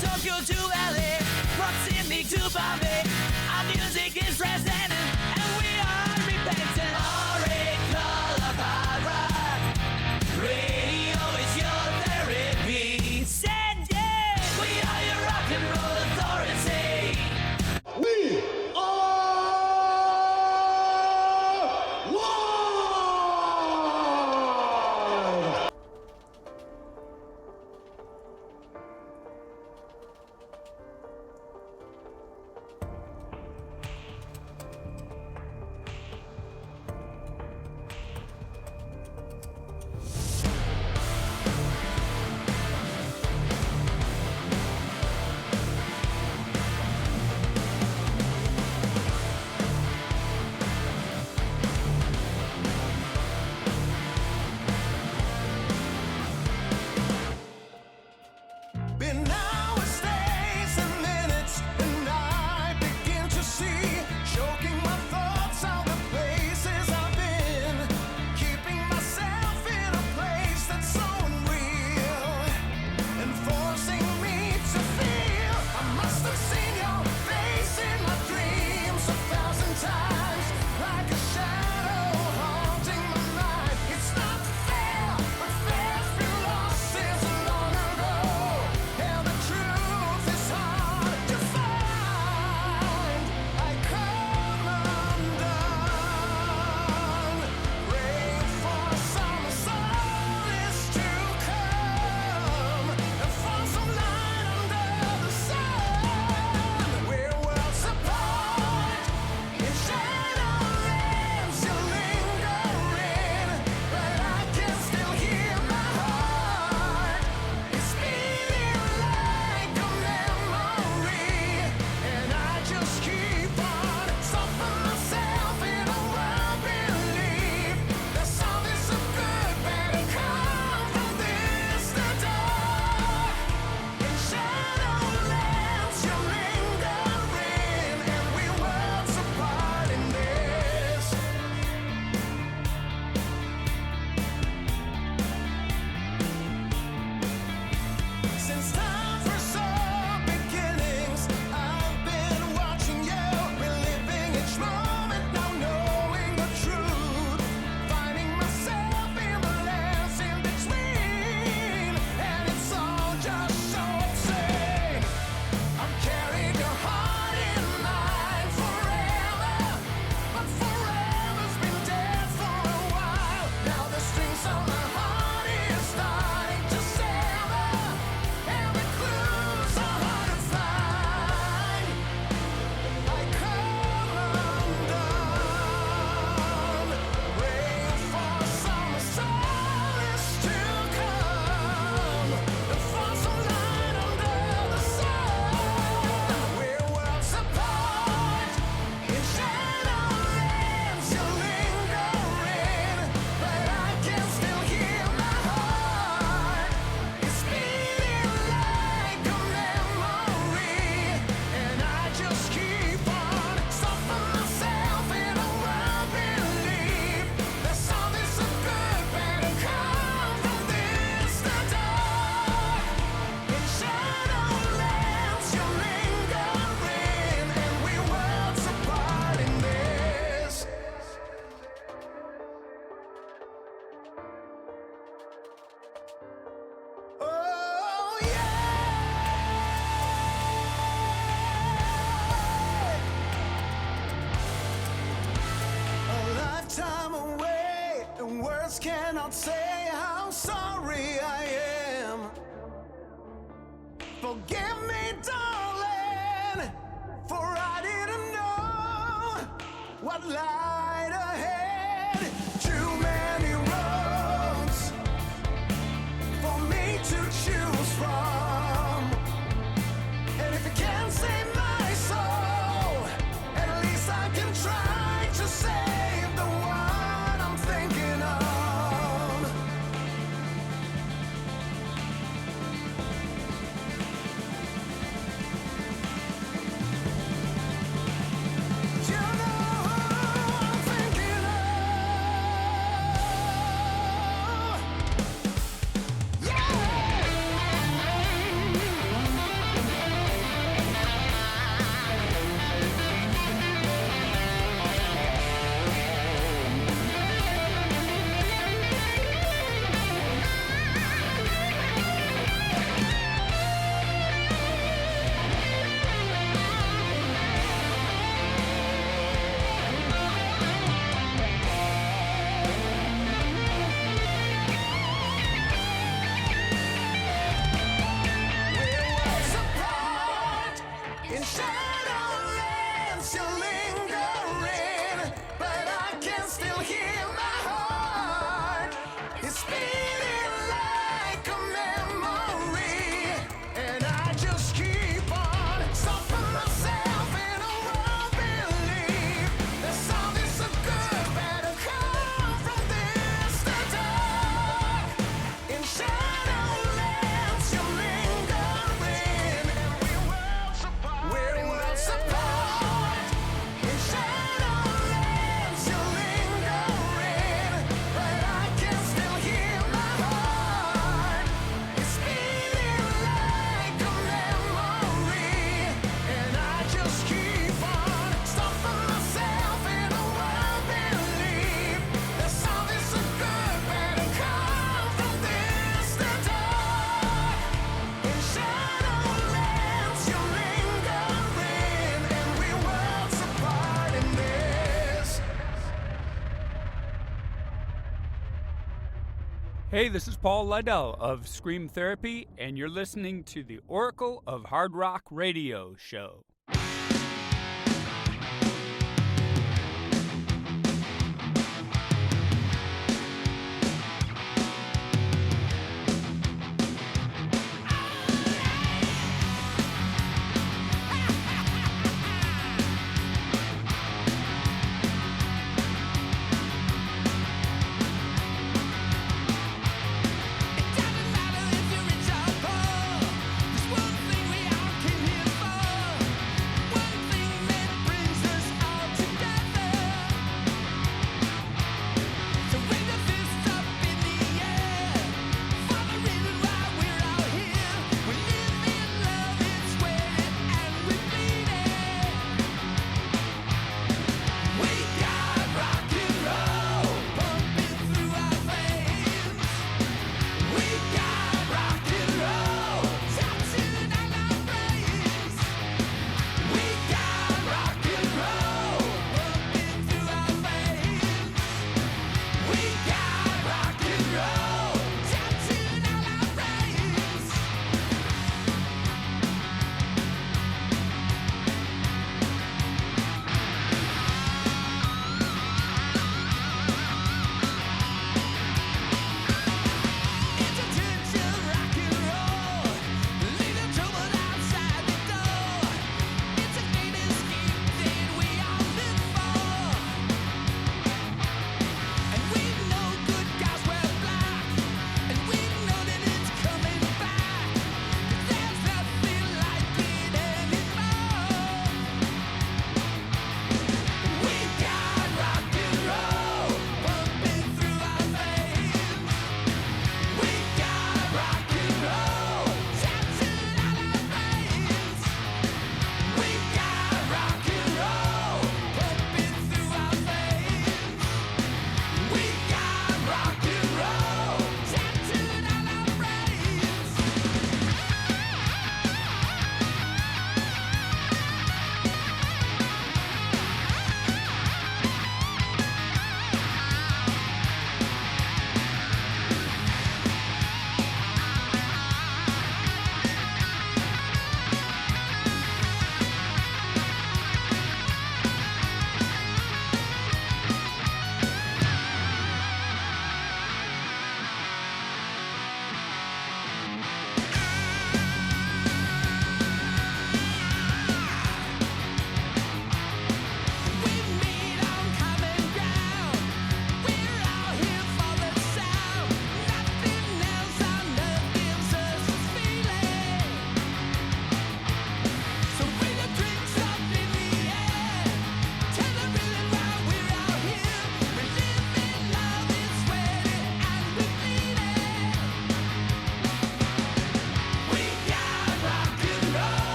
Tokyo to LA, from Sydney to Bombay. Our music is resonant and we are repentant. Orange color hard rock, radio is your therapy. Send it, we are your rock and roll authority. We are live! Been hours, days, and minutes, and I begin to see, choking my thoughts on the places I've been, keeping myself in a place that's so unreal, and forcing me to feel. I must have seen your face in my dreams 1,000 times, like a shadow haunting my mind. It's not fair, but fair's been lost since long ago. And the truth is hard to find. I come undone, praying for some solace to come, and for some light under the sun. We're worlds apart, in shadowlands you linger in, but I can still hear my heart. It's beating like a memory, and I just keep on stopping myself in a wild belief that something so good better come from this. The dark, in shadowlands you linger in, and we're worlds apart in this. Since time for some beginnings, I've been watching you, reliving each moment, now knowing the truth, finding myself in the lands in between, and it's all just so insane. I've carried your heart in mine forever, but forever's been dead for a while. Now the strings on my heart is starting to sever, and the clues are hard to find. I come undone, praying for some solace to come, and for some light under the sun. We're worlds apart, in shadowlands you linger in, but I can still hear my heart. It's beating like a memory, and I just keep on stopping myself in a wild belief that something so good better come from this. The dark, in shadowlands you linger in, and we're worlds apart in this. Oh yeah, a lifetime away, and words cannot say how sorry I am. Forgive me, darling, for I didn't know what lied ahead. Too many roads for me to choose from, and if you can't save my soul, at least I can try to save the one I'm thinking of. You know Hey, this is Paul Lidel of Scream Therapy, and you're listening to the Oracle of Hard Rock Radio show.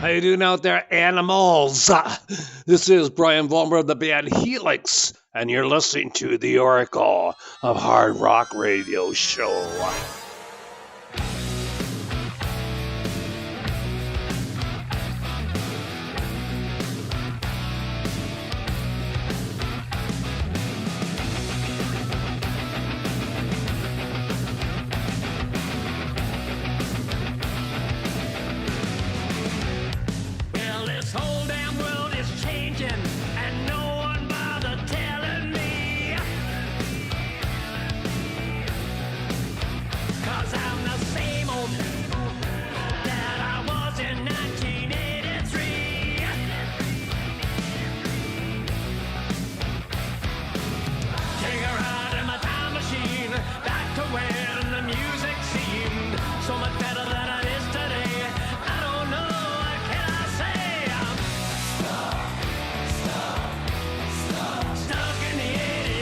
How you doing out there, animals? This is Brian Vollmer of the band Helix, and you're listening to the Oracle of Hard Rock Radio show. Well, this whole damn world is changing, and no one bothered telling me. 'Cause I'm the same old that I was in 1983. Take a ride in my time machine, back to when the music seemed so much better than it is today. I don't know, what can I say? I'm stuck in the 80s.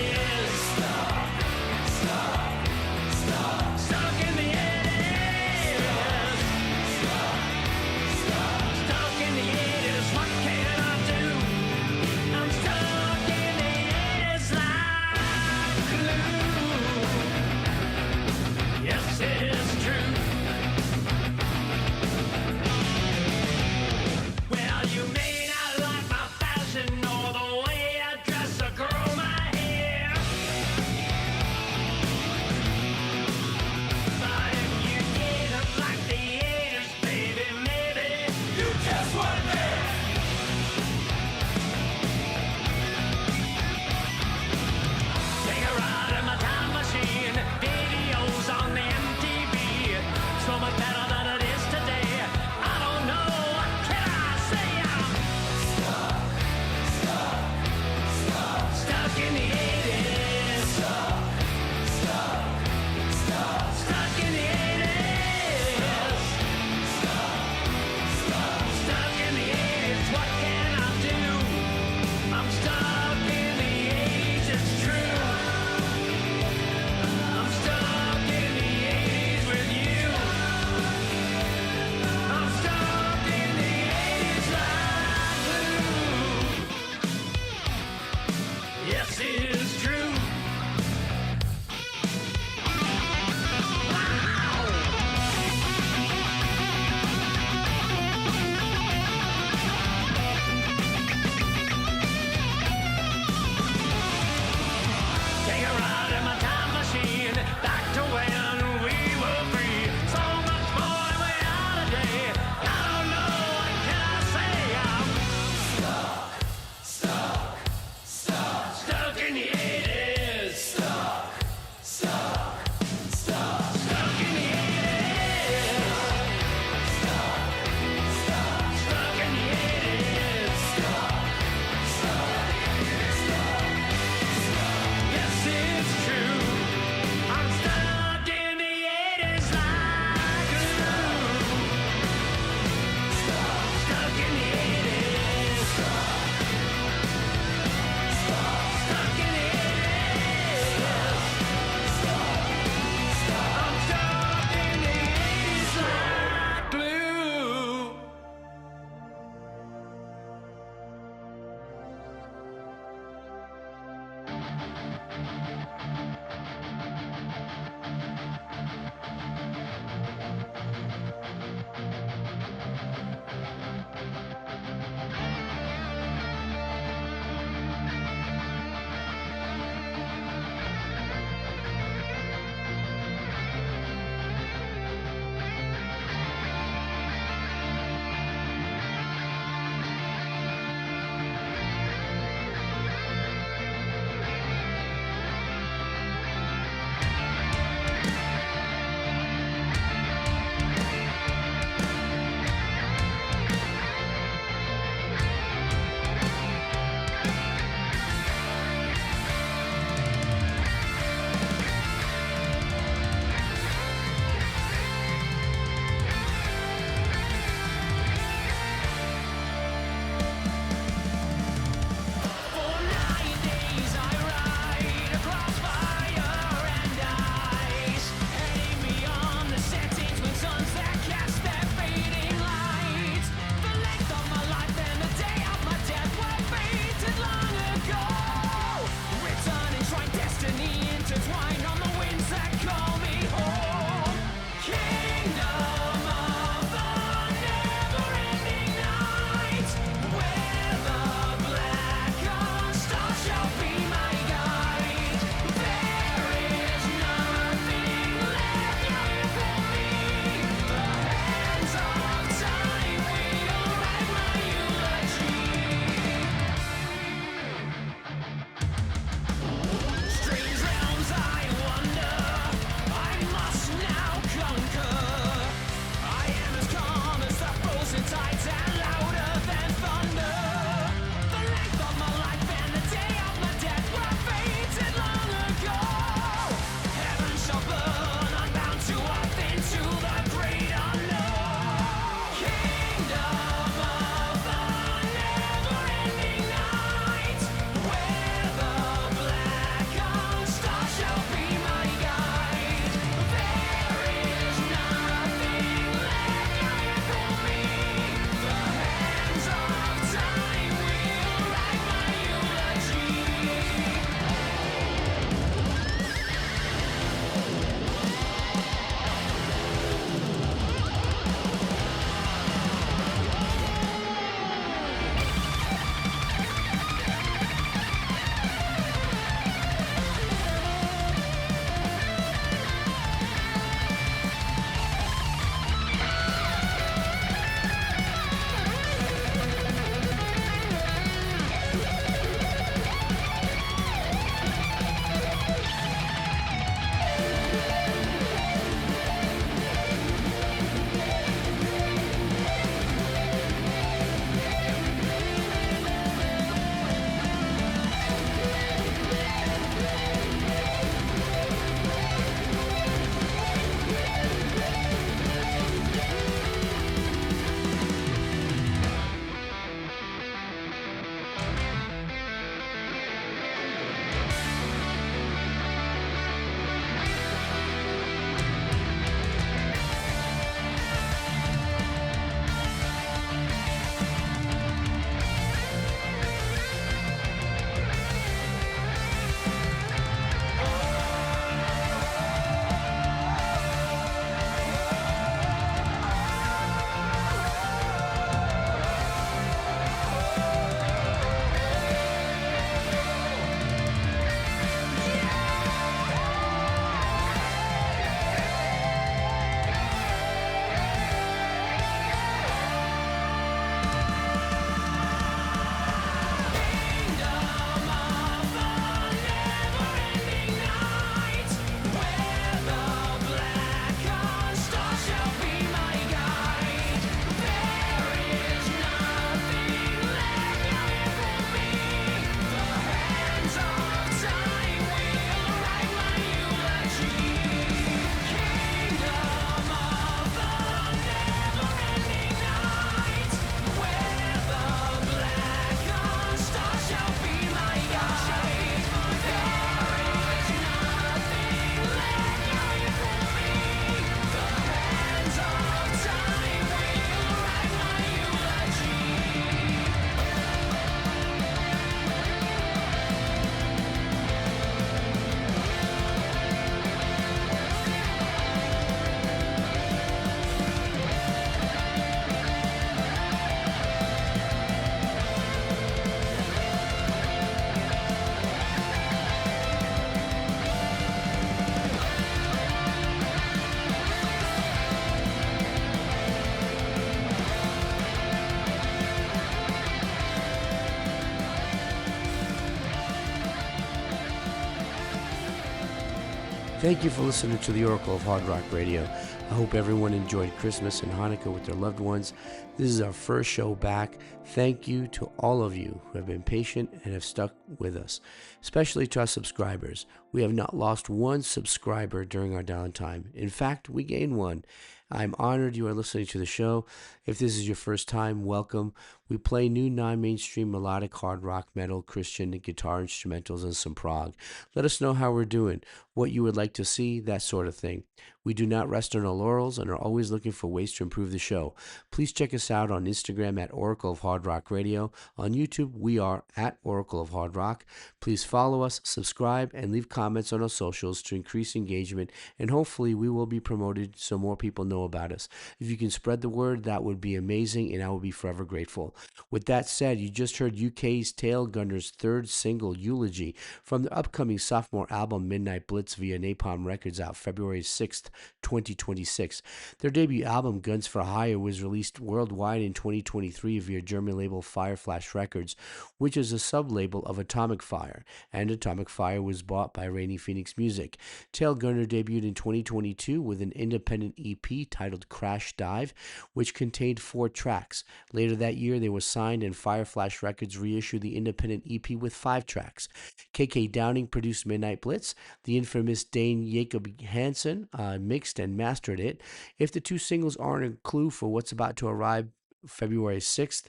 Thank you for listening to the Oracle of Hard Rock Radio. I hope everyone enjoyed Christmas and Hanukkah with their loved ones. This is our first show back. Thank you to all of you who have been patient and have stuck with us, especially to our subscribers. We have not lost one subscriber during our downtime. In fact, we gained one. I'm honored you are listening to the show. If this is your first time, welcome. We play new non-mainstream melodic hard rock, metal, Christian, guitar instrumentals, and some prog. Let us know how we're doing, what you would like to see, that sort of thing. We do not rest on our laurels and are always looking for ways to improve the show. Please check us out on Instagram at Oracle of Hard Rock Radio. On YouTube, we are at Oracle of Hard Rock. Please follow us, subscribe, and leave comments on our socials to increase engagement, and hopefully we will be promoted so more people know about us. If you can spread the word, that would be amazing, and I will be forever grateful. With that said, you just heard UK's Tail Gunner's third single, Eulogy, from the upcoming sophomore album Midnight Blitz via Napalm Records, out February 6th, 2026. Their debut album, Guns for Hire, was released worldwide in 2023 via German label Fireflash Records, which is a sub-label of Atomic Fire, and Atomic Fire was bought by Rainy Phoenix Music. Tail Gunner debuted in 2022 with an independent EP titled Crash Dive, which contained 4 tracks. Later that year, they were signed, and Fireflash Records reissued the independent EP with 5 tracks. KK Downing produced Midnight Blitz. The infamous Dane Jacob Hansen mixed and mastered it. If the 2 singles aren't a clue for what's about to arrive February 6th,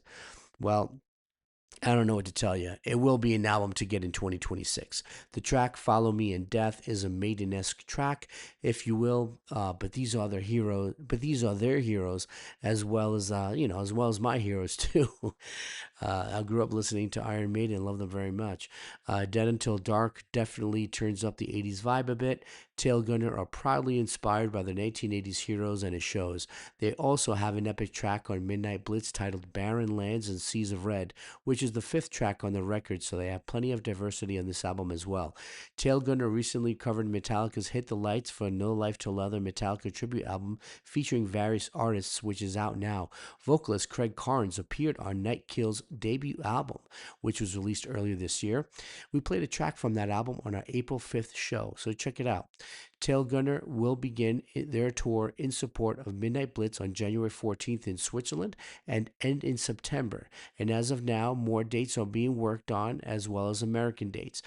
well, I don't know what to tell you. It will be an album to get in 2026. The track "Follow Me in Death" is a Maiden-esque track, if you will. But these are their heroes. As well as as well as my heroes too. I grew up listening to Iron Maiden and love them very much. Dead Until Dark definitely turns up the 80s vibe a bit. Tail Gunner are proudly inspired by the 1980s heroes, and it shows. They also have an epic track on Midnight Blitz titled Barren Lands and Seas of Red, which is the 5th track on the record, so they have plenty of diversity on this album as well. Tail Gunner recently covered Metallica's Hit the Lights for No Life to Leather Metallica tribute album featuring various artists, which is out now. Vocalist Craig Carnes appeared on Nightkill's debut album, which was released earlier this year. We played a track from that album on our April 5th show, so check it out. Tail Gunner will begin their tour in support of Midnight Blitz on January 14th in Switzerland and end in September. And as of now, more dates are being worked on, as well as American dates.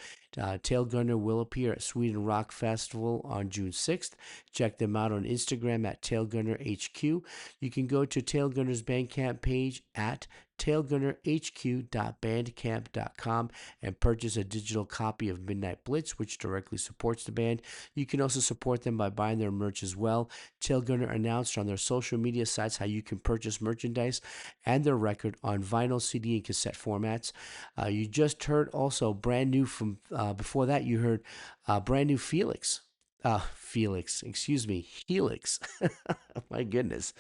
Tail Gunner will appear at Sweden Rock Festival on June 6th. Check them out on Instagram at TailGunnerHQ. You can go to Tail Gunner's Bandcamp page at tailgunnerhq.bandcamp.com and purchase a digital copy of Midnight Blitz, which directly supports the band. You can also support them by buying their merch as well. Tail Gunner announced on their social media sites how you can purchase merchandise and their record on vinyl, CD, and cassette formats. You just heard also brand new from, before that you heard brand new Helix. My goodness.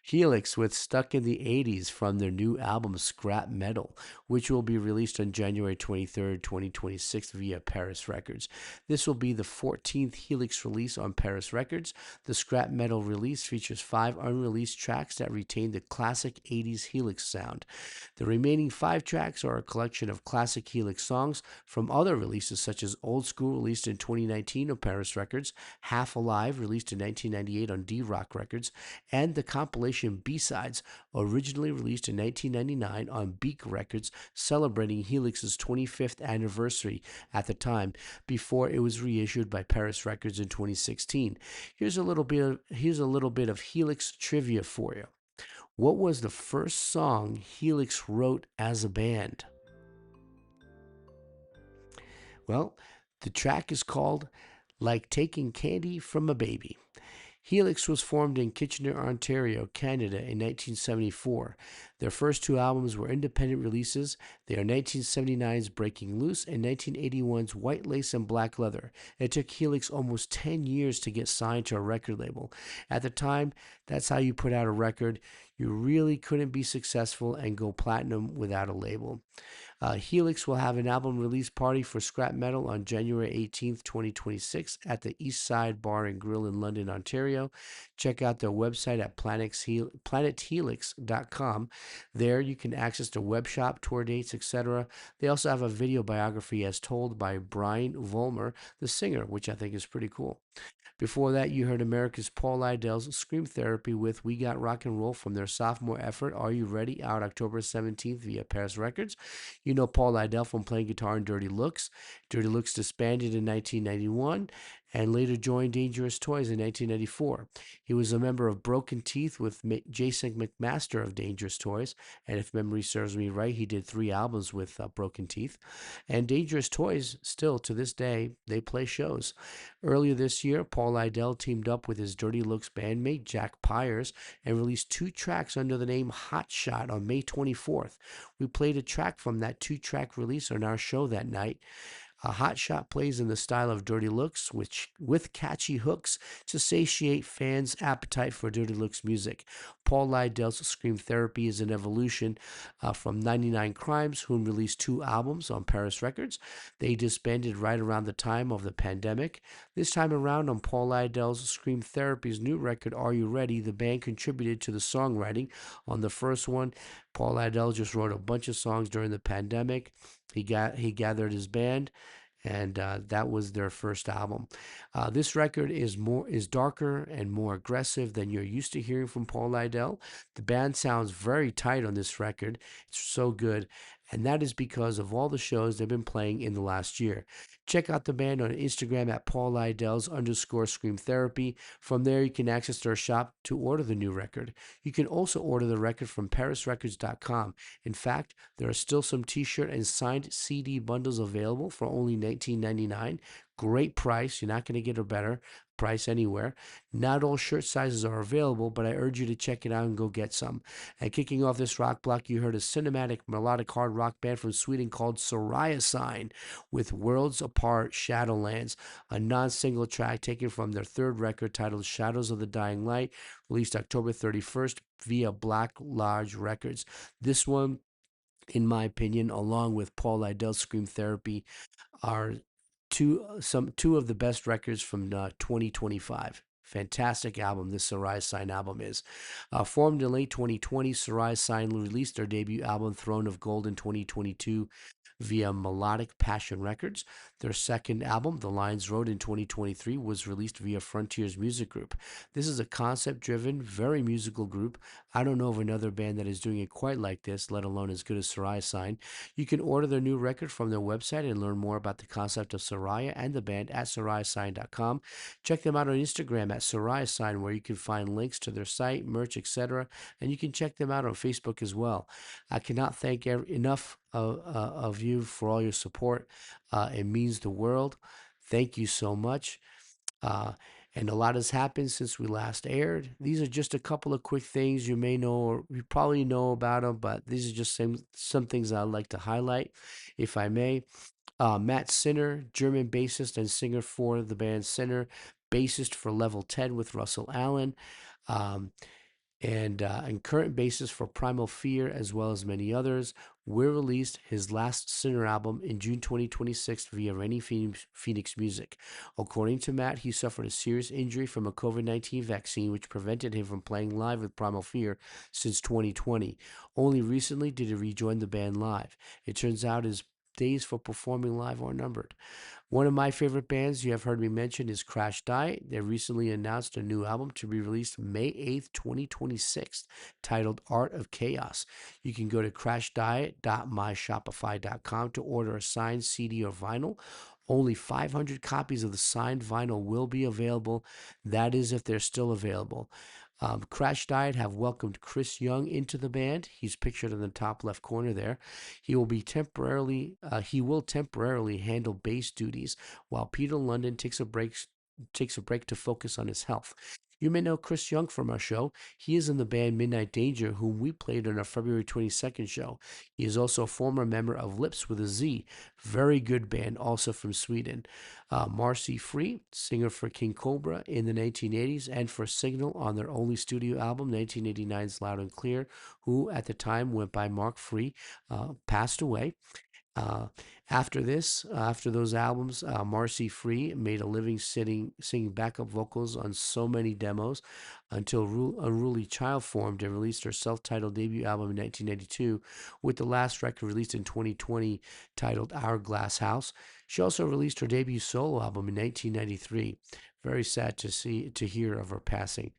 Helix with Stuck in the 80s from their new album Scrap Metal, which will be released on January 23rd, 2026 via Paris Records. This will be the 14th Helix release on Paris Records. The Scrap Metal release features 5 unreleased tracks that retain the classic 80s Helix sound. The remaining 5 tracks are a collection of classic Helix songs from other releases, such as Old School, released in 2019 on Paris Records, Half Alive, released in 1998 on D-Rock Records, and the compilation B-Sides, originally released in 1999 on Beak Records, celebrating Helix's 25th anniversary at the time, before it was reissued by Paris Records in 2016. Here's a little bit of Helix trivia for you. What was the first song Helix wrote as a band? Well, the track is called Like Taking Candy from a Baby. Helix was formed in Kitchener, Ontario, Canada in 1974. Their first 2 albums were independent releases. They are 1979's Breaking Loose and 1981's White Lace and Black Leather. It took Helix almost 10 years to get signed to a record label. At the time, that's how you put out a record. You really couldn't be successful and go platinum without a label. Helix will have an album release party for Scrap Metal on January 18th, 2026 at the East Side Bar and Grill in London, Ontario. Check out their website at planethelix.com. There you can access their web shop, tour dates, etc. They also have a video biography as told by Brian Vollmer, the singer, which I think is pretty cool. Before that, you heard America's Paul Lidell's Scream Therapy with We Got Rock and Roll from their sophomore effort, Are You Ready? Out October 17th via Paris Records. You know Paul Lidel from playing guitar in Dirty Looks. Dirty Looks disbanded in 1991 and later joined Dangerous Toys in 1994. He was a member of Broken Teeth with Jason McMaster of Dangerous Toys, and if memory serves me right, he did 3 albums with Broken Teeth. And Dangerous Toys, still to this day, they play shows. Earlier this year, Paul Lidel teamed up with his Dirty Looks bandmate Jack Pyers and released 2 tracks under the name Hot Shot on May 24th. We played a track from that 2-track release on our show that night. A Hot Shot plays in the style of Dirty Looks, which with catchy hooks to satiate fans' appetite for Dirty Looks music. Paul Lidel's Scream Therapy is an evolution from 99 Crimes, whom released 2 albums on Paris Records. They disbanded right around the time of the pandemic. This time around on Paul Lidel's Scream Therapy's new record, Are You Ready?, the band contributed to the songwriting. On the first one, Paul Lidel just wrote a bunch of songs during the pandemic. He gathered his band, and that was their first album. This record is darker and more aggressive than you're used to hearing from Paul Lidel. The band sounds very tight on this record. It's so good, and that is because of all the shows they've been playing in the last year. Check out the band on Instagram at Paul Lidel's _Scream Therapy. From there, you can access their shop to order the new record. You can also order the record from ParisRecords.com. In fact, there are still some t-shirt and signed CD bundles available for only $19.99. Great price. You're not going to get a better price anywhere. Not all shirt sizes are available, but I urge you to check it out and go get some. And kicking off this rock block, you heard a cinematic melodic hard rock band from Sweden called Sarayasign with Worlds Apart Shadowlands, a non-single track taken from their 3rd record titled Shadows of the Dying Light, released October 31st via Black Lodge Records. This one, in my opinion, along with Paul Lidel's Scream Therapy, are two of the best records from 2025. Fantastic album this Sarayasign album is. Formed in late 2020, Sarayasign released their debut album Throne of Gold in 2022 via Melodic Passion Records. Their second album, The Lions Road, in 2023 was released via Frontiers Music Group. This is a concept-driven, very musical group. I don't know of another band that is doing it quite like this, let alone as good as Sarayasign. You can order their new record from their website and learn more about the concept of Saraya and the band at Sarayasign.com. Check them out on Instagram at Sarayasign, where you can find links to their site, merch, etc. And you can check them out on Facebook as well. I cannot thank enough of you for all your support. It means the world. Thank you so much. And a lot has happened since we last aired. These are just a couple of quick things you may know, or you probably know about them, but these are just some things I'd like to highlight, if I may. Matt Sinner, German bassist and singer for the band Sinner, bassist for Level 10 with Russell Allen. And current bassist for Primal Fear, as well as many others, will release his last Sinner album in June 2026 via Rennie Phoenix Music. According to Matt, he suffered a serious injury from a COVID-19 vaccine, which prevented him from playing live with Primal Fear since 2020. Only recently did he rejoin the band live. It turns out his days for performing live are numbered. One of my favorite bands you have heard me mention is Crash Diet. They recently announced a new album to be released May 8th, 2026, titled Art of Chaos. You can go to crashdiet.myshopify.com to order a signed CD or vinyl. Only 500 copies of the signed vinyl will be available. That is, if they're still available. Crash Diet have welcomed Chris Young into the band. He's pictured in the top left corner there. He will temporarily handle bass duties while Peter London takes a break to focus on his health. You may know Chris Young from our show. He is in the band Midnight Danger, whom we played on our February 22nd show. He is also a former member of Lips with a Z, very good band, also from Sweden. Marcy Free, singer for King Cobra in the 1980s and for Signal on their only studio album, 1989's Loud and Clear, who at the time went by Mark Free, passed away. After this, after those albums, Marcy Free made a living singing backup vocals on so many demos until Unruly Child formed and released her self-titled debut album in 1992, with the last record released in 2020 titled Our Glass House. She also released her debut solo album in 1993. Very sad to hear of her passing.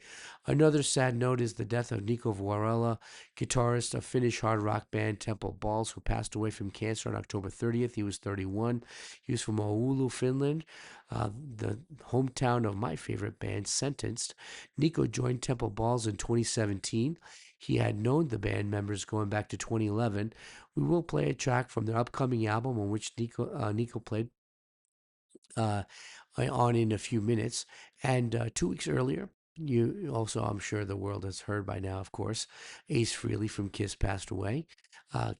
Another sad note is the death of Nico Vuorela, guitarist of Finnish hard rock band Temple Balls, who passed away from cancer on October 30th. He was 31. He was from Oulu, Finland, the hometown of my favorite band, Sentenced. Nico joined Temple Balls in 2017. He had known the band members going back to 2011. We will play a track from their upcoming album on which Nico played on in a few minutes. And 2 weeks earlier, you also, I'm sure the world has heard by now, of course, Ace Frehley from Kiss passed away.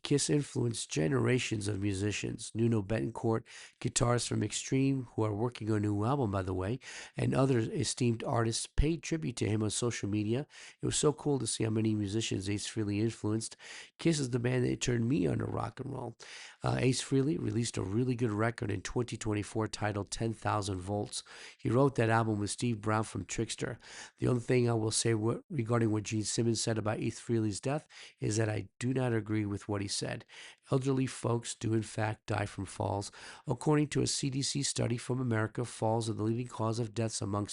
Kiss influenced generations of musicians. Nuno Betancourt, guitarists from Extreme, who are working on a new album, by the way, and other esteemed artists paid tribute to him on social media. It was so cool to see how many musicians Ace Frehley influenced. Kiss is the band that turned me on to rock and roll. Ace Frehley released a really good record in 2024 titled 10,000 Volts. He wrote that album with Steve Brown from Trickster. The only thing I will say regarding what Gene Simmons said about Ace Frehley's death is that I do not agree with what he said. Elderly folks do in fact die from falls. According to a CDC study from America, falls are the leading cause of deaths among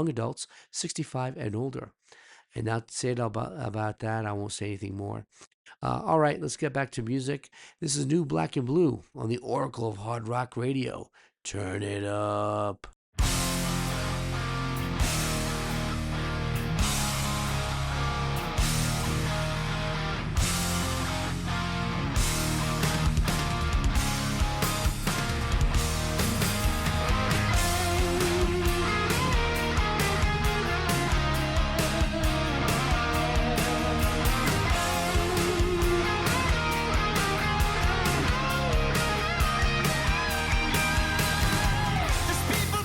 adults 65 and older. And now to say it about that, I won't say anything more. All right, let's get back to music. This is New Black and Blue on the Oracle of Hard Rock Radio. Turn it up. There's people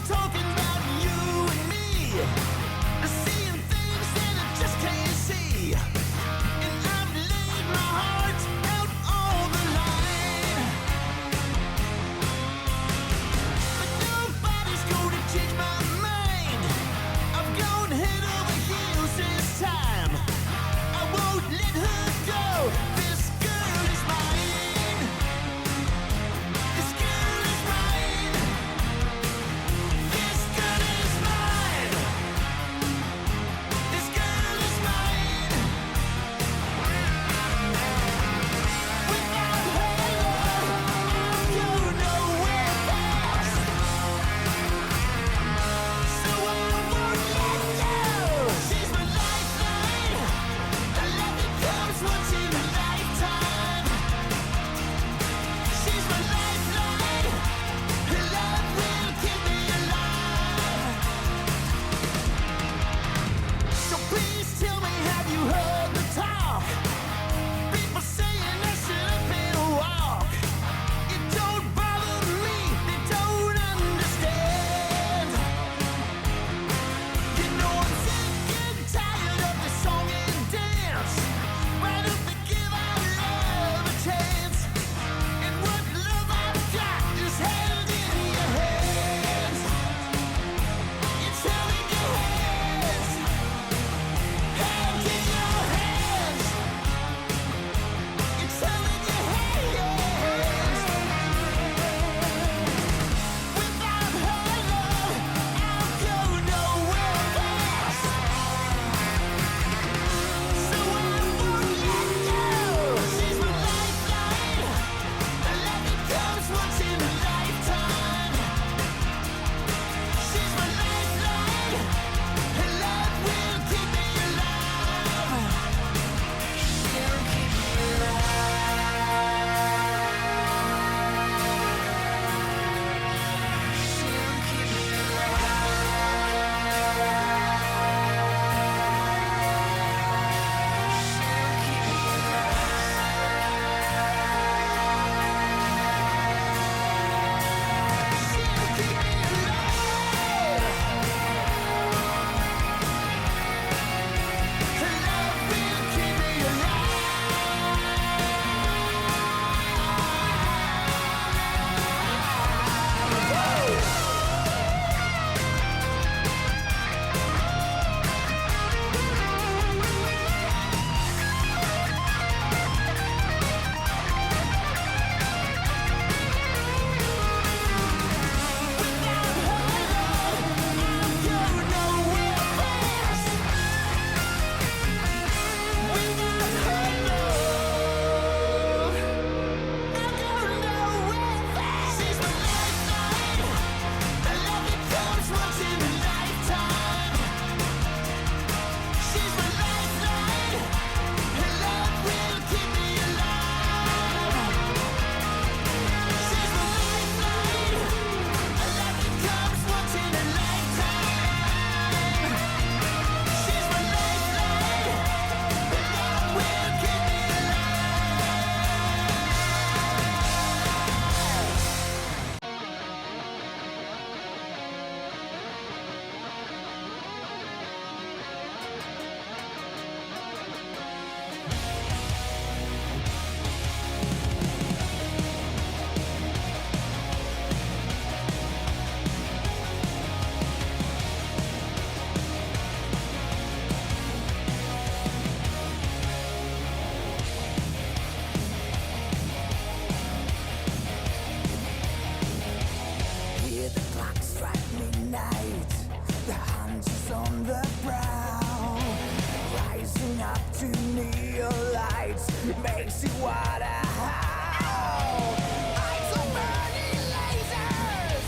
makes you wanna howl. Eyes like burning lasers,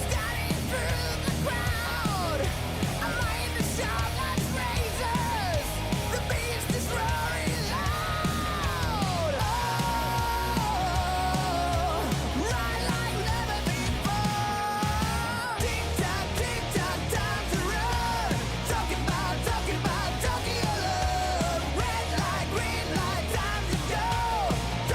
scanning through the crowd. A mind as sharp as razors, the beast is roaring loud. Oh, ride like never before. Tick tock, time to run. Talking about your love. Red light, green light, time to go.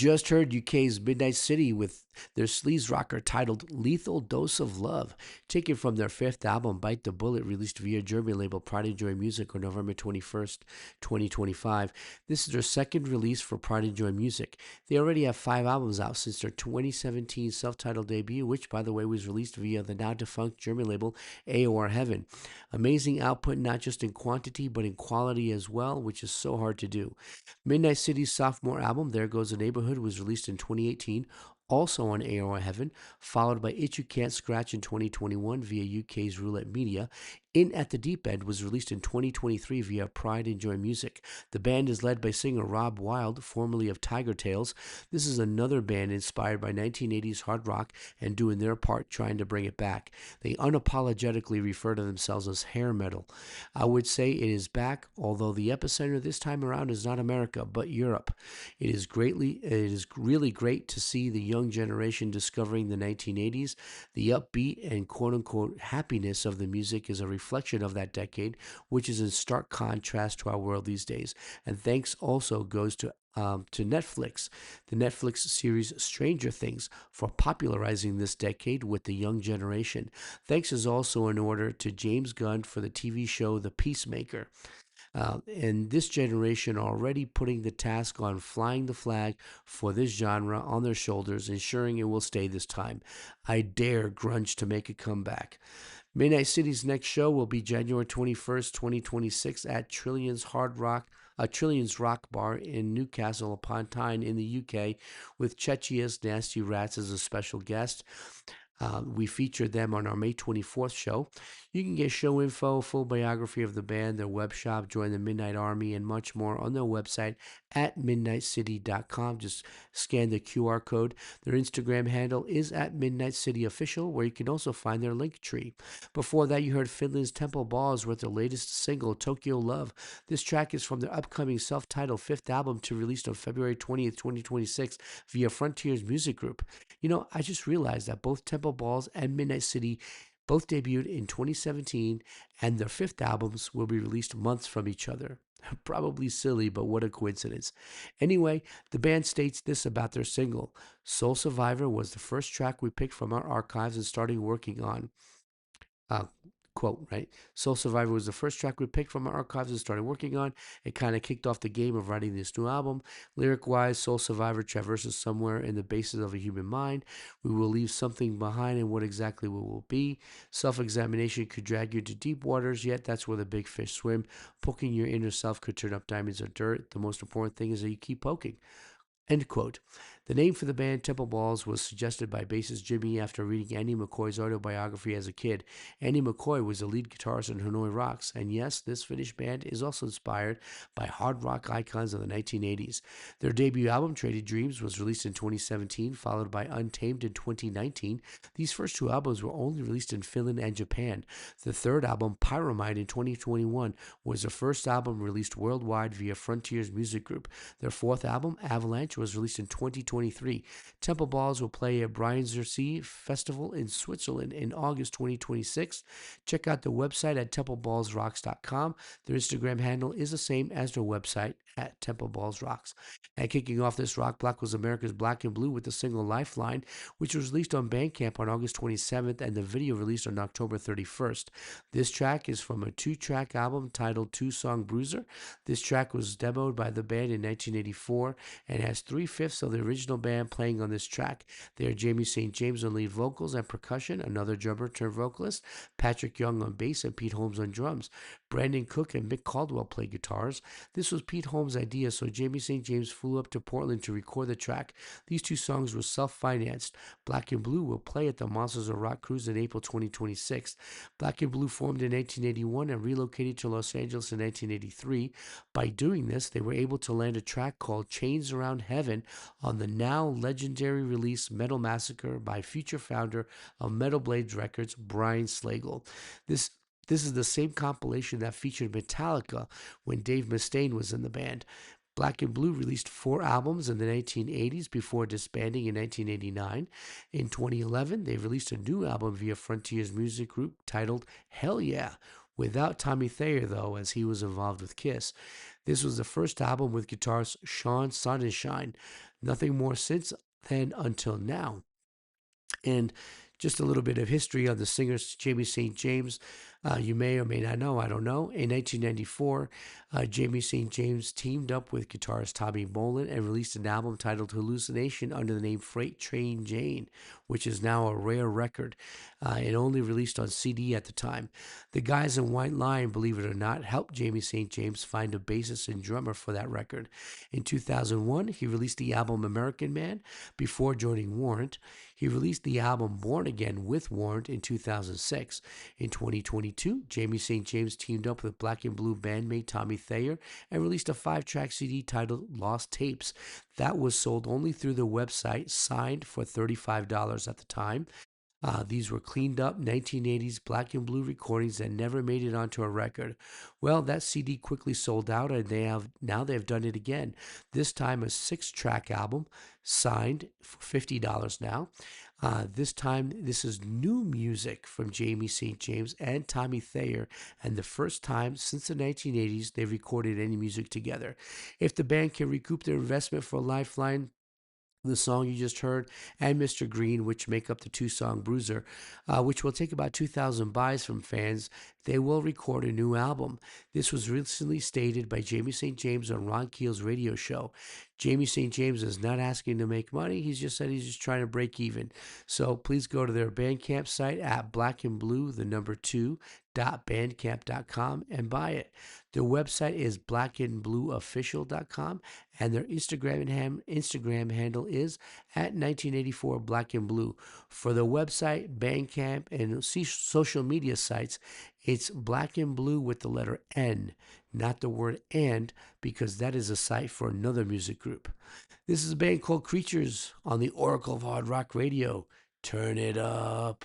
just heard UK's Midnight City with their sleaze rocker titled Lethal Dose of Love, taken from their fifth album, Bite the Bullet, released via German label Pride and Joy Music on November 21st, 2025. This is their second release for Pride and Joy Music. They already have 5 albums out since their 2017 self-titled debut, which, by the way, was released via the now-defunct German label AOR Heaven. Amazing output, not just in quantity, but in quality as well, which is so hard to do. Midnight City's sophomore album, There Goes the Neighborhood, was released in 2018, also on AOR Heaven, followed by It You Can't Scratch in 2021 via UK's Roulette Media. In At the Deep End was released in 2023 via Pride and Joy Music. The band is led by singer Rob Wild, formerly of Tiger Tails. This is another band inspired by 1980s hard rock and doing their part trying to bring it back. They unapologetically refer to themselves as hair metal. I would say it is back, although the epicenter this time around is not America, but Europe. It is really great to see the young generation discovering the 1980s. The upbeat and quote-unquote happiness of the music is a reflection of that decade, which is in stark contrast to our world these days. And thanks also goes to Netflix, the Netflix series Stranger Things, for popularizing this decade with the young generation. Thanks is also in order to James Gunn for the TV show The Peacemaker. And this generation are already putting the task on flying the flag for this genre on their shoulders, ensuring it will stay this time. I dare grunge to make a comeback. Midnight City's next show will be January 21st, 2026 at Trillions Rock Bar in Newcastle upon Tyne in the UK, with Chechia's Nasty Rats as a special guest. We featured them on our May 24th show. You can get show info, full biography of the band, their web shop, join the Midnight Army, and much more on their website at midnightcity.com. Just scan the QR code. Their Instagram handle is at Midnight City Official, where you can also find their link tree. Before that, you heard Finland's Temple Balls with their latest single, Tokyo Love. This track is from their upcoming self-titled 5th album to release on February 20th, 2026 via Frontiers Music Group. You know, I just realized that both Temple Balls and Midnight City both debuted in 2017, and their 5th albums will be released months from each other. Probably silly, but what a coincidence. Anyway, the band states this about their single. Soul Survivor was the first track we picked from our archives and started working on. Quote, right? Soul Survivor was the first track we picked from our archives and started working on. It kind of kicked off the game of writing this new album. Lyric-wise, Soul Survivor traverses somewhere in the basis of a human mind. We will leave something behind, and what exactly we will be. Self-examination could drag you to deep waters, yet that's where the big fish swim. Poking your inner self could turn up diamonds or dirt. The most important thing is that you keep poking. End quote. The name for the band, Temple Balls, was suggested by bassist Jimmy after reading Andy McCoy's autobiography as a kid. Andy McCoy was the lead guitarist in Hanoi Rocks, and yes, this Finnish band is also inspired by hard rock icons of the 1980s. Their debut album, Traded Dreams, was released in 2017, followed by Untamed in 2019. These first 2 albums were only released in Finland and Japan. The third album, Pyromide, in 2021, was the first album released worldwide via Frontiers Music Group. Their 4th album, Avalanche, was released in 2023. Temple Balls will play at Brianzersee Festival in Switzerland in August 2026. Check out the website at templeballsrocks.com. Their Instagram handle is the same as their website at Temple Balls Rocks. And kicking off this rock block was America's Black and Blue with the single Lifeline, which was released on Bandcamp on August 27th and the video released on October 31st. This track is from a 2-track album titled 2-Song Bruiser. This track was demoed by the band in 1984 and has 3/5 of the original band playing on this track. They are Jamie St. James on lead vocals and percussion, another drummer turned vocalist, Patrick Young on bass, and Pete Holmes on drums. Brandon Cook and Mick Caldwell play guitars. This was Pete Holmes' idea, so Jamie St. James flew up to Portland to record the track. These 2 songs were self-financed. Black and Blue will play at the Monsters of Rock Cruise in April 2026. Black and Blue formed in 1981 and relocated to Los Angeles in 1983. By doing this, they were able to land a track called Chains Around Heaven on the now legendary release Metal Massacre by future founder of Metal Blades Records, Brian Slagle. This is the same compilation that featured Metallica when Dave Mustaine was in the band. Black and Blue released 4 albums in the 1980s before disbanding in 1989. In 2011, they released a new album via Frontiers Music Group titled Hell Yeah, without Tommy Thayer, though, as he was involved with Kiss. This was the first album with guitarist Sean Sonnenschein. Nothing more since then until now. And just a little bit of history on the singer Jamie St. James. You may or may not know, I don't know. In 1994, Jamie St. James teamed up with guitarist Tommy Bolin and released an album titled Hallucination under the name Freight Train Jane, which is now a rare record. It only released on CD at the time. The guys in White Line, believe it or not, helped Jamie St. James find a bassist and drummer for that record. In 2001, he released the album American Man before joining Warrant. He released the album Born Again with Warrant in 2006. In 2022, Jamie St. James teamed up with Black and Blue bandmate Tommy Thayer and released a 5-track CD titled Lost Tapes. That was sold only through the website, signed for $35 at the time. These were cleaned up 1980s Black and Blue recordings that never made it onto a record. Well, that CD quickly sold out, and they've done it again. This time a 6-track album, signed for $50 now. This time, this is new music from Jamie St. James and Tommy Thayer, and the first time since the 1980s they've recorded any music together. If the band can recoup their investment for Lifeline, the song you just heard, and Mr. Green, which make up the 2-song Bruiser, which will take about 2,000 buys from fans, they will record a new album. This was recently stated by Jamie St. James on Ron Keel's radio show. Jamie St. James is not asking to make money. He's just said he's just trying to break even. So please go to their Bandcamp site at blackandblue2.bandcamp.com and buy it. Their website is blackandblueofficial.com, and their Instagram handle is at 1984 Black and Blue. For the website, Bandcamp, and social media sites, it's Black and Blue with the letter N, not the word and, because that is a site for another music group. This is a band called Creatures on the Oracle of Hard Rock Radio. Turn it up.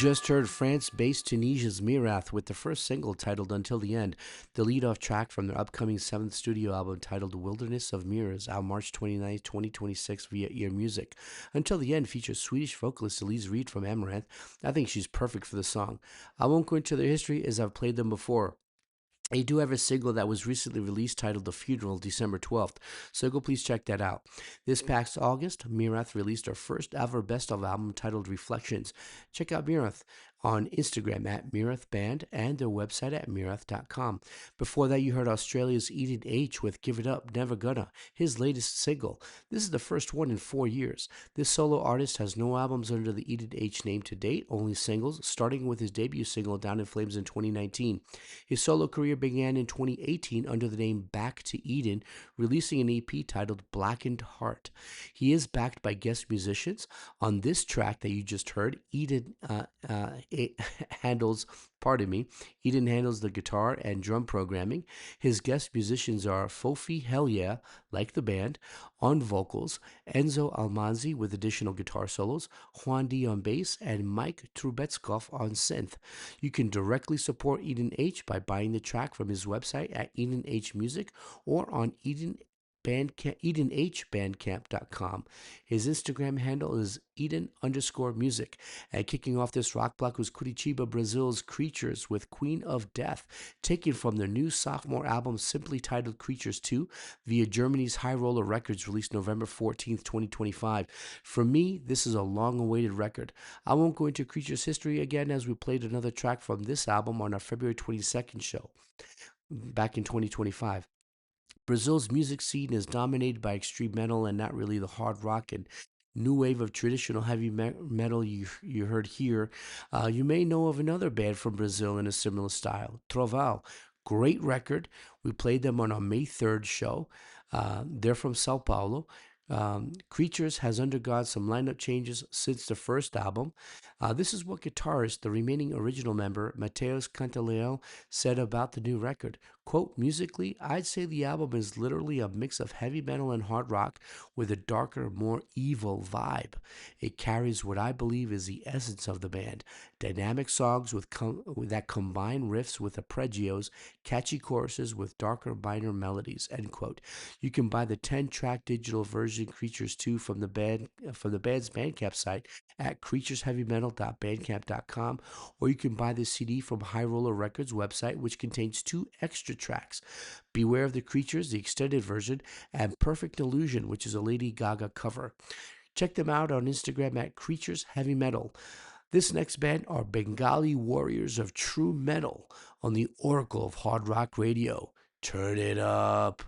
just heard France-based Tunisia's Mirath with the first single titled Until the End, the lead-off track from their upcoming 7th studio album titled Wilderness of Mirrors, out March 29, 2026 via Ear Music. Until the End features Swedish vocalist Elise Reed from Amaranth. I think she's perfect for the song. I won't go into their history as I've played them before. They do have a single that was recently released titled The Funeral, December 12th, so go please check that out. This past August, Mirath released her first ever best-of album titled Reflections. Check out Mirath on Instagram at Mirath Band and their website at mirath.com. Before that, you heard Australia's Eden H with Give It Up, Never Gonna, his latest single. This is the first one in 4 years. This solo artist has no albums under the Eden H name to date, only singles, starting with his debut single Down in Flames in 2019. His solo career began in 2018 under the name Back to Eden, releasing an EP titled Blackened Heart. He is backed by guest musicians. On this track that you just heard, Eden handles the guitar and drum programming. His guest musicians are Fofi Hell Yeah, like the band, on vocals, Enzo Almanzi with additional guitar solos, Juan D on bass, and Mike Trubetskov on synth. You can directly support Eden H by buying the track from his website at Eden H Music or on EdenHBandcamp.com. His Instagram handle is Eden_music. And kicking off this rock block was Curitiba, Brazil's Creatures with Queen of Death, taken from their new sophomore album simply titled Creatures 2 via Germany's High Roller Records, released November 14th, 2025. For me, this is a long-awaited record. I won't go into Creatures' history again as we played another track from this album on our February 22nd show back in 2025. Brazil's music scene is dominated by extreme metal and not really the hard rock and new wave of traditional heavy metal you heard here. You may know of another band from Brazil in a similar style, Trovão. Great record. We played them on our May 3rd show. They're from Sao Paulo. Creatures has undergone some lineup changes since the first album. This is what guitarist, the remaining original member, Mateus Cantaleão, said about the new record. Quote, musically, I'd say the album is literally a mix of heavy metal and hard rock with a darker, more evil vibe. It carries what I believe is the essence of the band. Dynamic songs that combine riffs with arpeggios, catchy choruses with darker, minor melodies, end quote. You can buy the 10-track digital version Creatures 2 from the band's Bandcamp site at creaturesheavymetal.bandcamp.com, or you can buy the CD from High Roller Records website, which contains 2 extra tracks, Beware of the Creatures, the extended version, and Perfect Illusion, which is a Lady Gaga cover. Check them out on Instagram at Creatures Heavy Metal. This next band are Bengali Warriors of True Metal on the Oracle of Hard Rock Radio. Turn it up.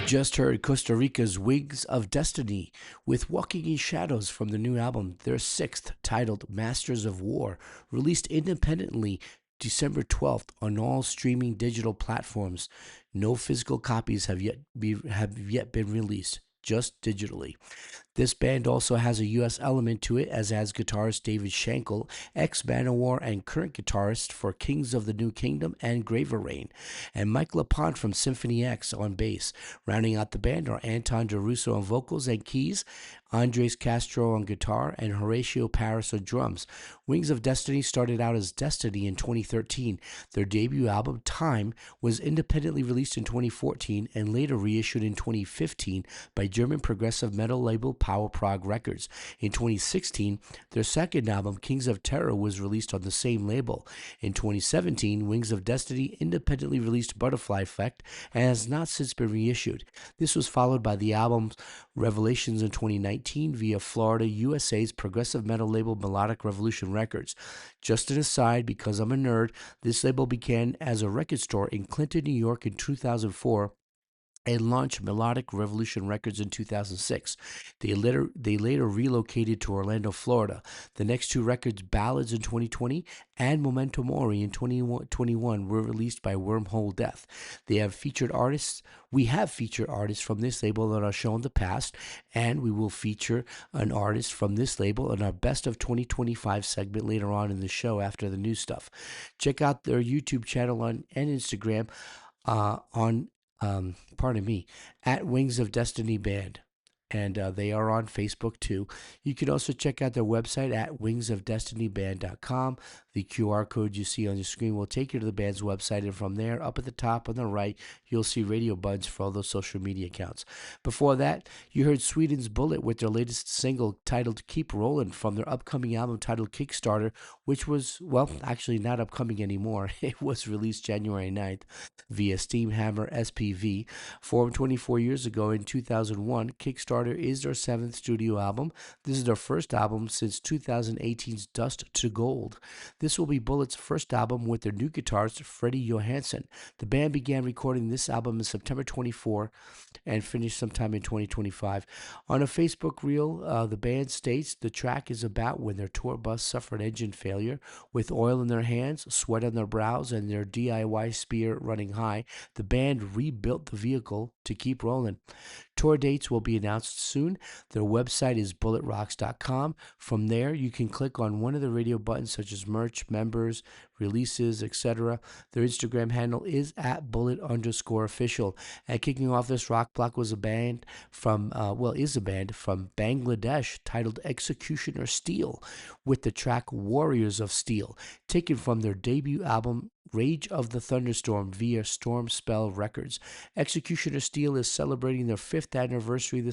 just heard Costa Rica's Wings of Destiny with Walking in Shadows from the new album, their sixth, titled Masters of War, released independently December 12th on all streaming digital platforms. No physical copies have yet been released, just digitally. This band also has a U.S. element to it, as has guitarist David Schenkel, ex-Manowar and current guitarist for Kings of the New Kingdom and Graver Rain, and Mike LaPont from Symphony X on bass. Rounding out the band are Anton DeRusso on vocals and keys, Andres Castro on guitar, and Horatio Paris on drums. Wings of Destiny started out as Destiny in 2013. Their debut album, Time, was independently released in 2014 and later reissued in 2015 by German progressive metal label Power Prog Records. In 2016, their second album, Kings of Terror, was released on the same label. In 2017, Wings of Destiny independently released Butterfly Effect and has not since been reissued. This was followed by the album's Revelations in 2019 via Florida, USA's progressive metal label Melodic Revolution Records. Just an aside, because I'm a nerd, this label began as a record store in Clinton, New York in 2004 and launched Melodic Revolution Records in 2006. They later relocated to Orlando, Florida. The next two records, Ballads in 2020 and Memento Mori in 2021, were released by Wormhole Death. We have featured artists from this label on our show in the past, and we will feature an artist from this label in our Best of 2025 segment later on in the show after the new stuff. Check out their YouTube channel and Instagram at Wings of Destiny Band. And they are on Facebook too. You can also check out their website at wingsofdestinyband.com. The QR code you see on your screen will take you to the band's website, and from there, up at the top on the right, you'll see radio buttons for all those social media accounts. Before that, you heard Sweden's Bullet with their latest single titled Keep Rollin' from their upcoming album titled Kickstarter, which was, well, actually not upcoming anymore. It was released January 9th via Steamhammer SPV. Formed 24 years ago in 2001, Kickstarter is their seventh studio album. This is their first album since 2018's Dust to Gold. This will be Bullet's first album with their new guitarist, Freddie Johansson. The band began recording this album in September 24 and finished sometime in 2025. On a Facebook reel, the band states the track is about when their tour bus suffered engine failure. With oil in their hands, sweat on their brows, and their DIY spear running high, the band rebuilt the vehicle to keep rolling. Tour dates will be announced soon. Their website is bulletrocks.com. From there, you can click on one of the radio buttons such as merch, members, releases, etc. Their Instagram handle is at bullet_official. And kicking off this rock block was a band from Bangladesh titled Executioner Steel with the track Warriors of Steel, taken from their debut album Rage of the Thunderstorm via Storm Spell Records. Executioner Steel is celebrating their fifth anniversary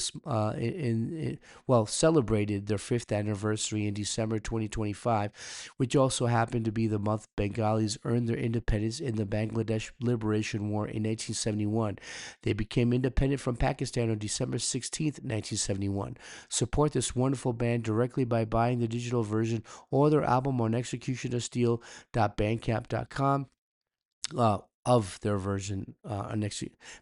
celebrated their fifth anniversary in December 2025, which also happened to be the month Bengalis earned their independence in the Bangladesh Liberation War in 1971. They became independent from Pakistan on December 16th, 1971. Support this wonderful band directly by buying the digital version or their album on executionersteel.bandcamp.com. Of their version on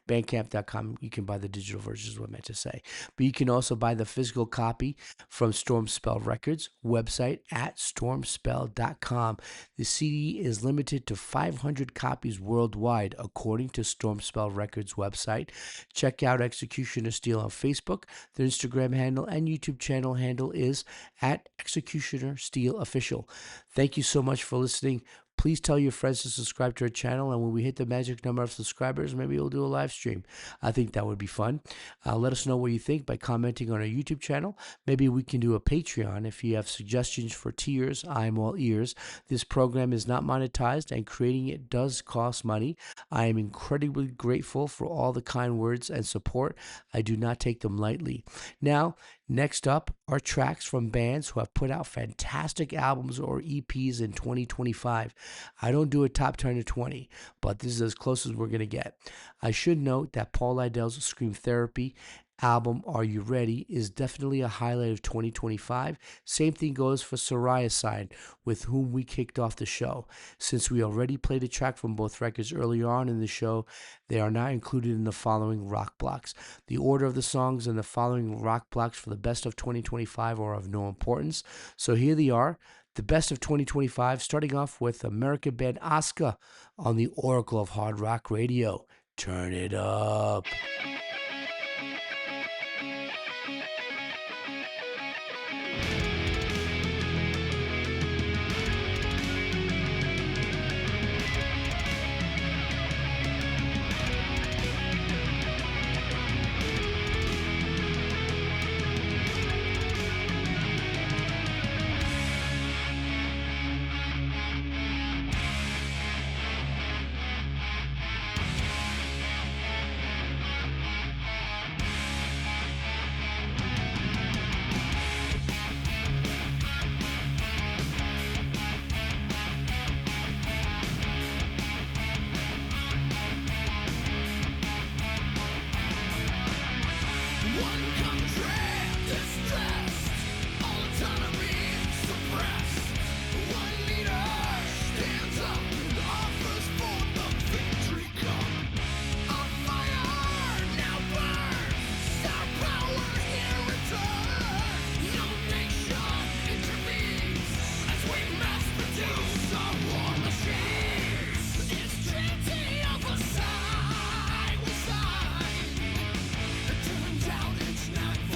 bandcamp.com. You can buy the digital version is what I meant to say. But you can also buy the physical copy from Storm Spell Records website at stormspell.com. The CD is limited to 500 copies worldwide according to Storm Spell Records website. Check out Executioner Steel on Facebook. Their Instagram handle and YouTube channel handle is at Executioner Steel Official. Thank you so much for listening. Please tell your friends to subscribe to our channel, and when we hit the magic number of subscribers, maybe we'll do a live stream. I think that would be fun. Let us know what you think by commenting on our YouTube channel. Maybe we can do a Patreon. If you have suggestions for tiers, I'm all ears. This program is not monetized, and creating it does cost money. I am incredibly grateful for all the kind words and support. I do not take them lightly. Now, next up are tracks from bands who have put out fantastic albums or EPs in 2025. I don't do a top 10 to 20, but this is as close as we're going to get. I should note that Paul Lidel's Scream Therapy album, Are You Ready, is definitely a highlight of 2025. Same thing goes for Sarayasign, with whom we kicked off the show. Since we already played a track from both records earlier on in the show, they are not included in the following rock blocks. The order of the songs in the following rock blocks for the best of 2025 are of no importance. So here they are. The best of 2025, starting off with American band Asuka on the Oracle of Hard Rock Radio. Turn it up. Turns out it's not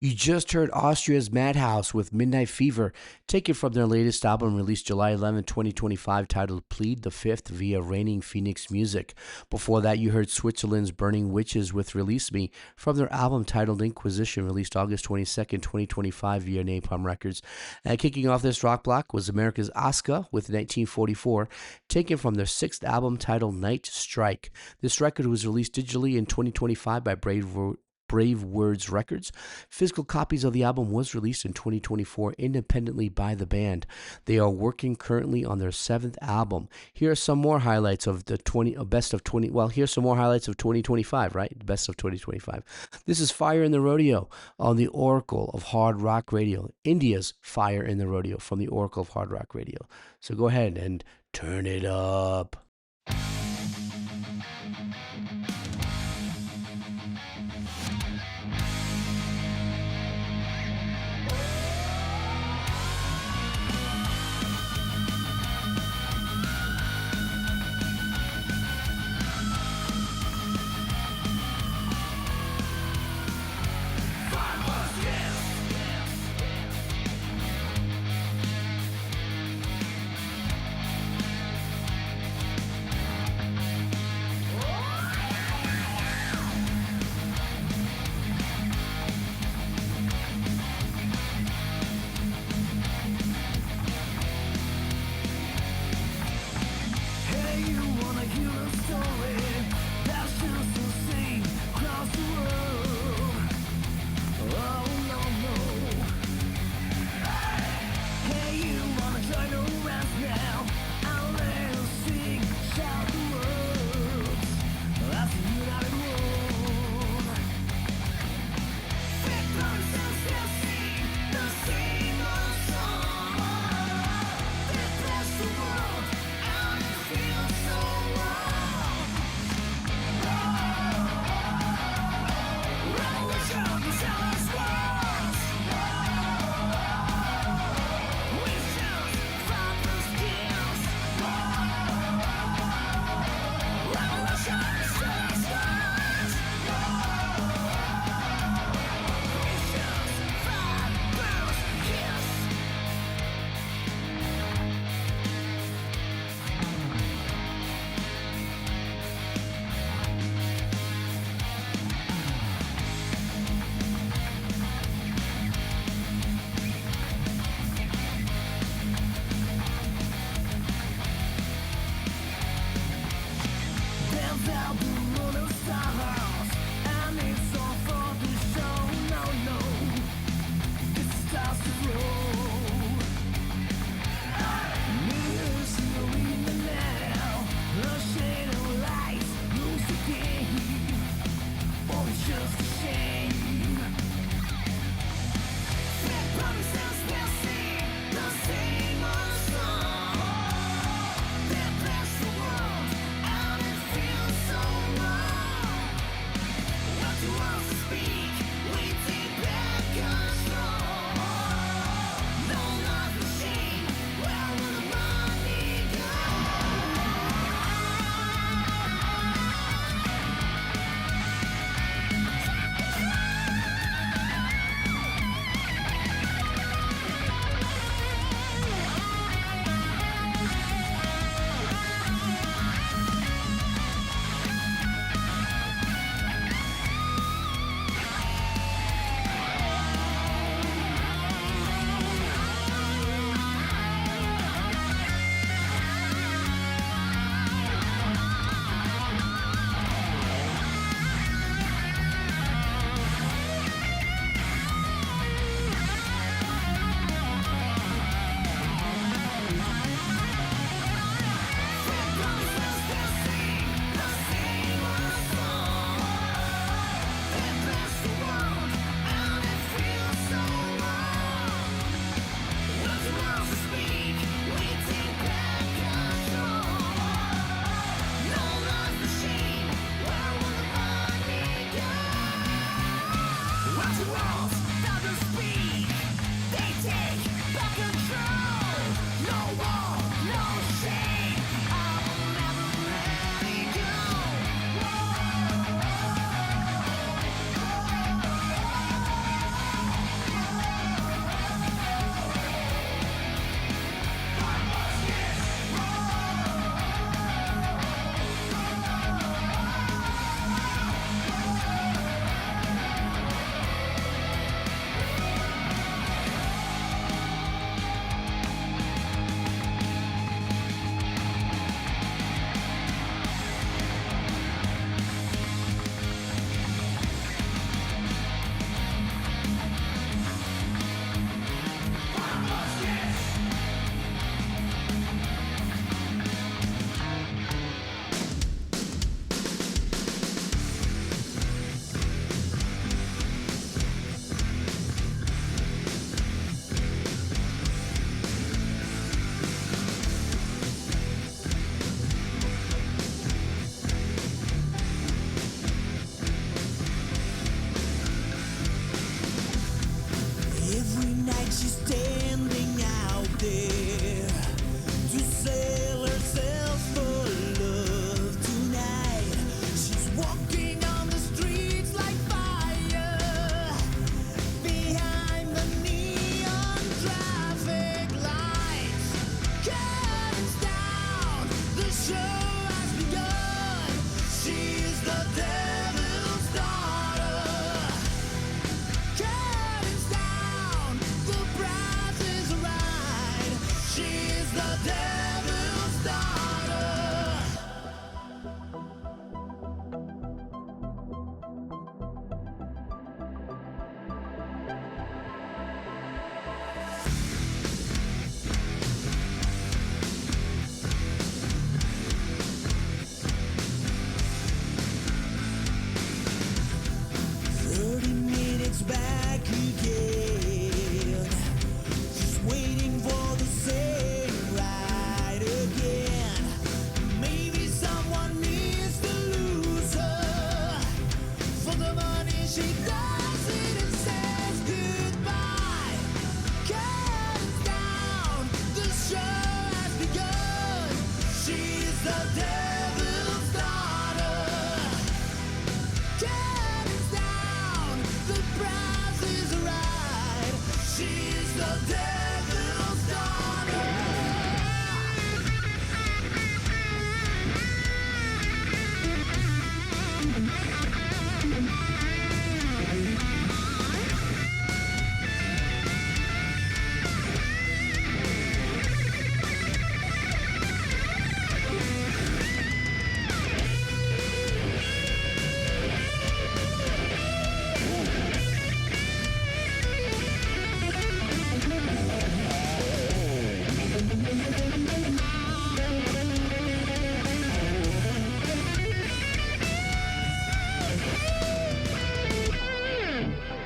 You just heard Austria's Madhouse with Midnight Fever, taken from their latest album released July 11, 2025, titled Plead the Fifth via Reigning Phoenix Music. Before that, you heard Switzerland's Burning Witches with Release Me from their album titled Inquisition, released August 22nd, 2025 via Napalm Records. And kicking off this rock block was America's Asuka with 1944, taken from their sixth album titled Night Strike. This record was released digitally in 2025 by Brave Words Records. Physical copies of the album was released in 2024 independently by the band. They are working currently on their seventh album. Here are some more highlights of the best of 20. Well, here's some more highlights of 2025, right? Best of 2025. This is Fire in the Rodeo on the Oracle of Hard Rock Radio. India's Fire in the Rodeo from the Oracle of Hard Rock Radio. So go ahead and turn it up. Tonight she's standing out there to sell herself for love. Tonight she's walking on the streets like fire behind the neon traffic lights. Curtains down, the show has begun. She's the devil's daughter. Curtains down, the price is right. She's the devil's daughter. Back again, just waiting for the same ride again. Maybe someone needs to lose her for the money she does it and says goodbye. Curtains down, the show has begun. She's the devil's daughter. Curtains down, the price is right. She's the devil's daughter.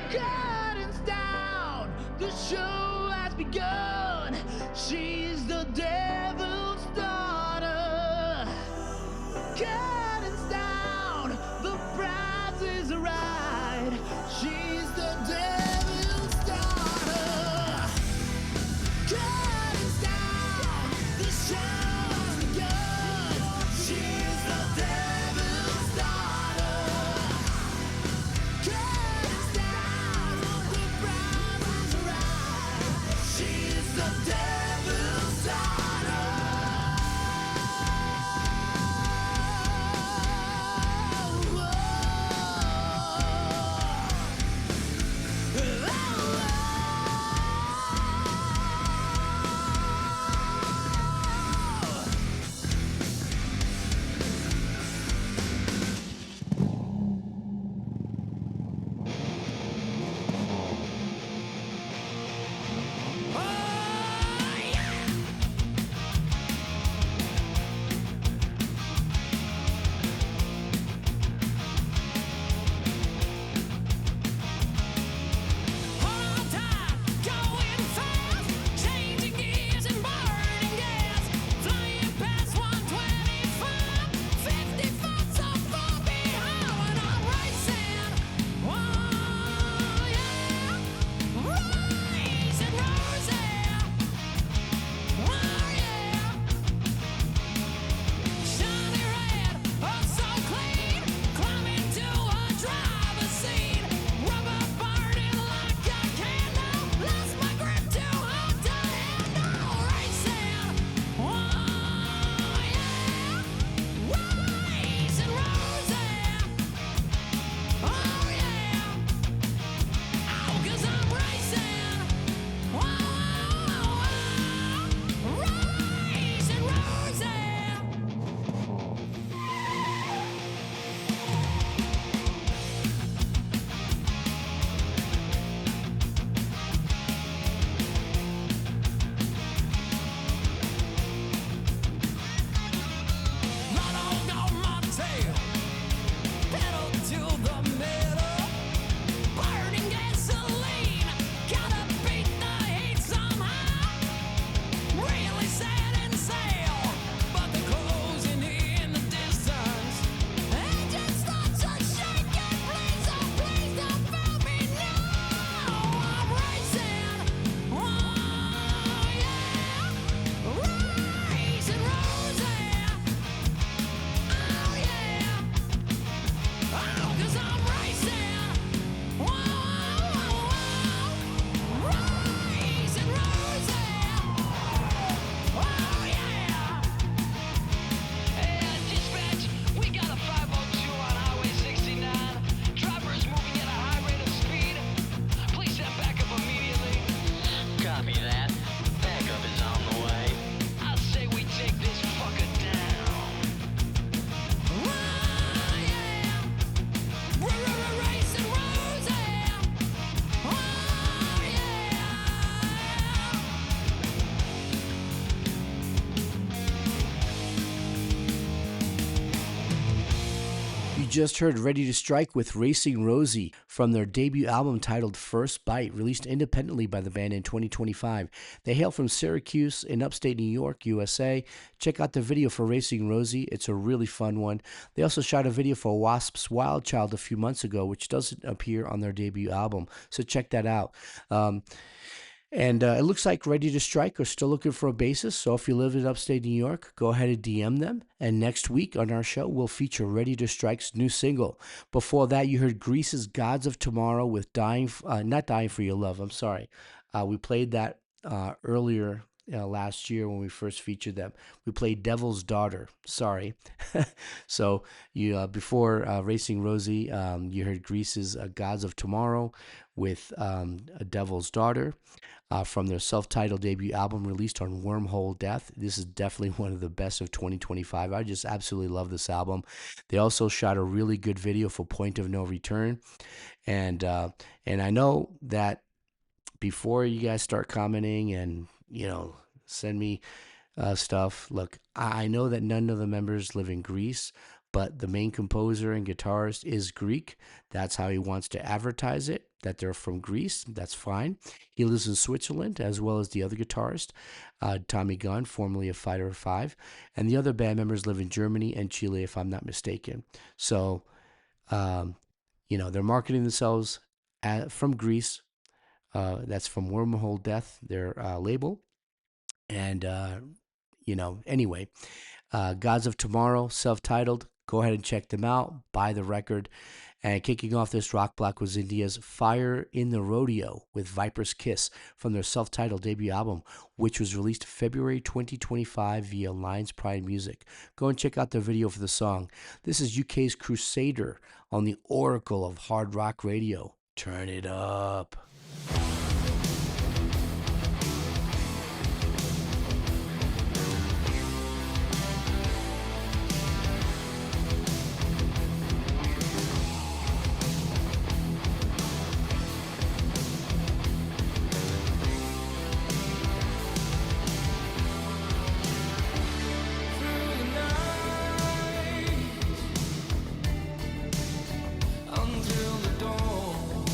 Curtains down, the show has begun. She's the devil's daughter. Curtains down, the price is right. She's the devil's daughter. Curtains down, the show has begun. She's the devil's daughter. Curtains down, the price is right. She's the devil's just heard Ready to Strike with Racing Rosie from their debut album titled First Bite, released independently by the band in 2025. They hail from Syracuse in upstate New York, USA. Check out the video for Racing Rosie. It's a really fun one. They also shot a video for Wasp's Wild Child a few months ago, which doesn't appear on their debut album, so check that out. And it looks like Ready to Strike are still looking for a bassist. So if you live in upstate New York, go ahead and DM them. And next week on our show, we'll feature Ready to Strike's new single. Before that, you heard Grease's Gods of Tomorrow with Not Dying for Your Love. I'm sorry. We played that earlier last year when we first featured them. We played Devil's Daughter. Sorry. So you before Racing Rosie, you heard Grease's Gods of Tomorrow with a Devil's Daughter. From their self-titled debut album released on Wormhole Death. This is definitely one of the best of 2025. I just absolutely love this album. They also shot a really good video for Point of No Return. And I know that before you guys start commenting and, send me stuff, look, I know that none of the members live in Greece, but the main composer and guitarist is Greek. That's how he wants to advertise it, that they're from Greece. That's fine. He lives in Switzerland, as well as the other guitarist, Tommy Gunn, formerly of Fighter 5. And the other band members live in Germany and Chile, if I'm not mistaken. So, they're marketing themselves from Greece. That's from Wormhole Death, their label. And, anyway, Gods of Tomorrow, self-titled. Go ahead and check them out. Buy the record. And kicking off this rock block was India's Fire in the Rodeo with Viper's Kiss from their self-titled debut album, which was released February 2025 via Lions Pride Music. Go and check out the video for the song. This is UK's Crusader on the Oracle of Hard Rock Radio. Turn it up. Until the dawn,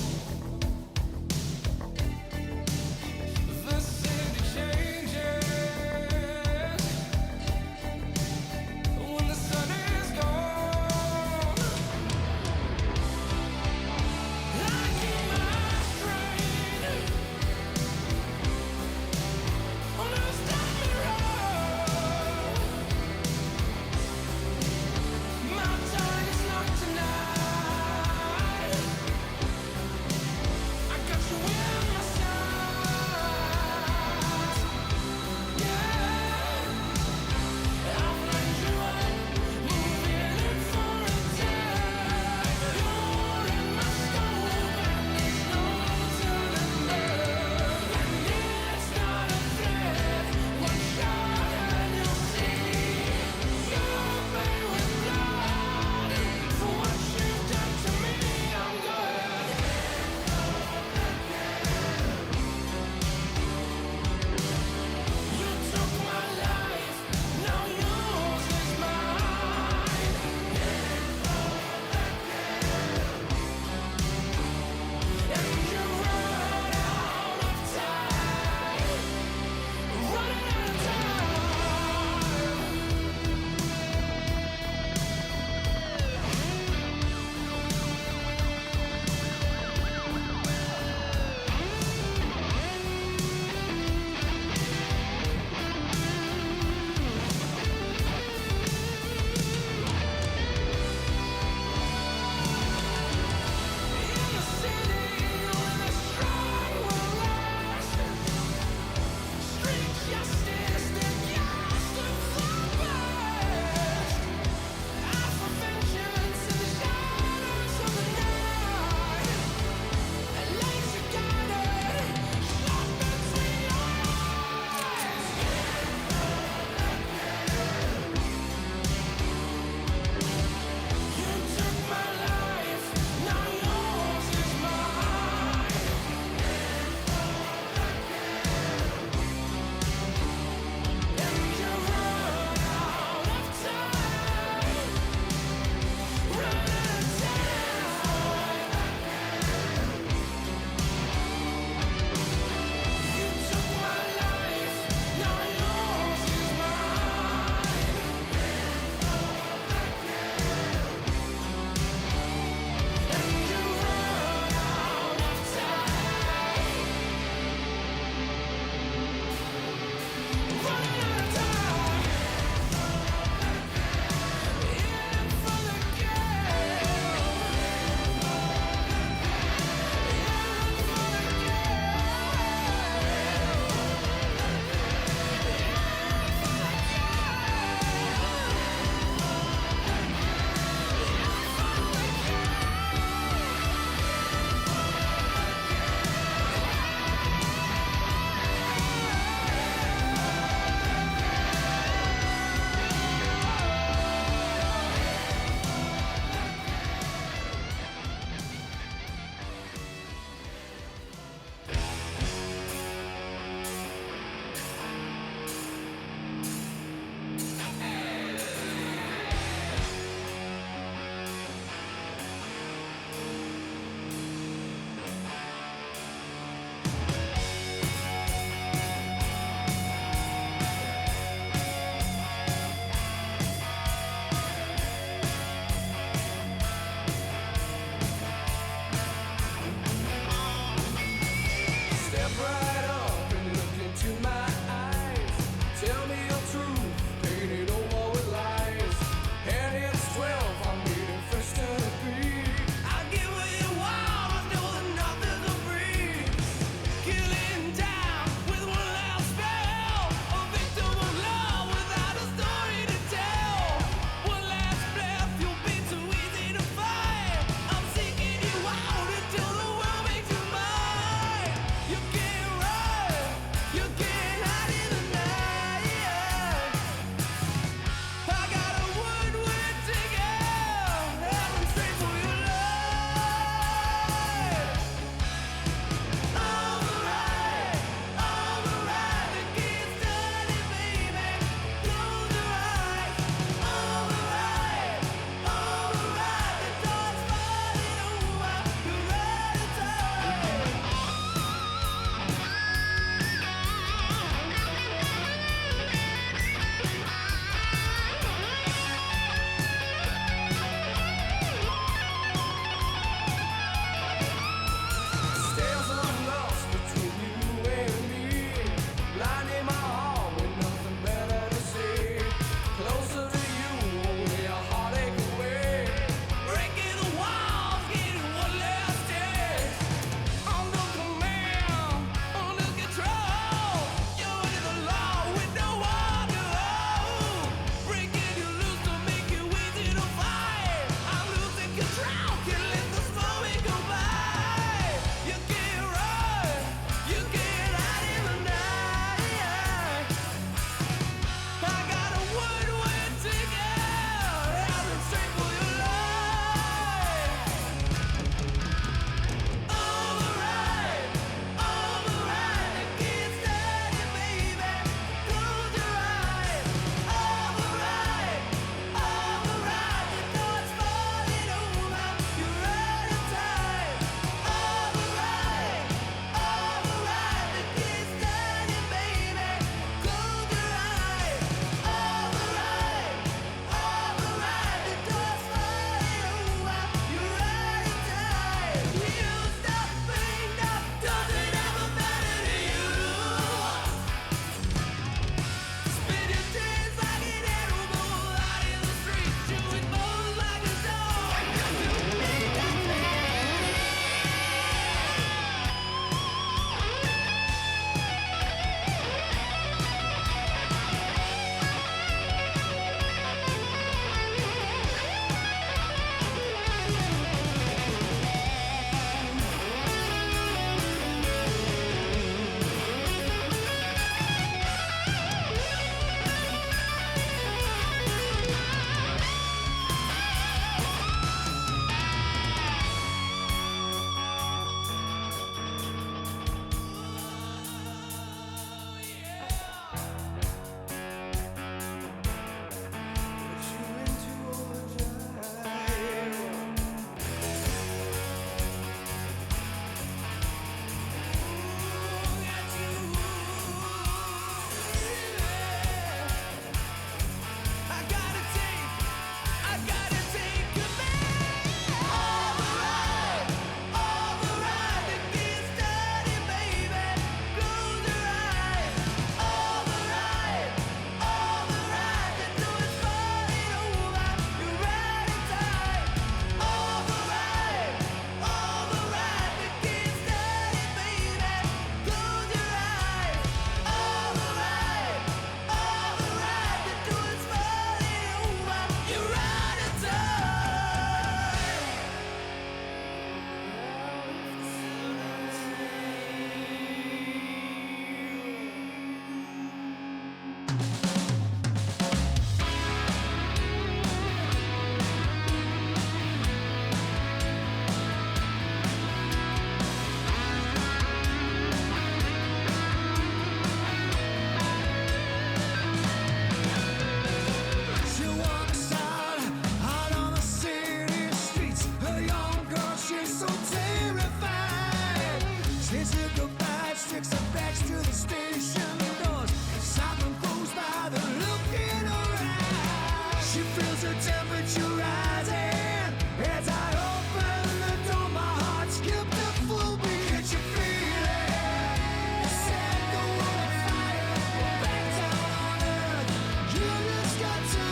station doors. Something goes by the look in her eyes. She feels her temperature rising as I open the door. My heart skipped a full beat. Can't you feel it? Set the world on fire. We're back down on earth. You just got to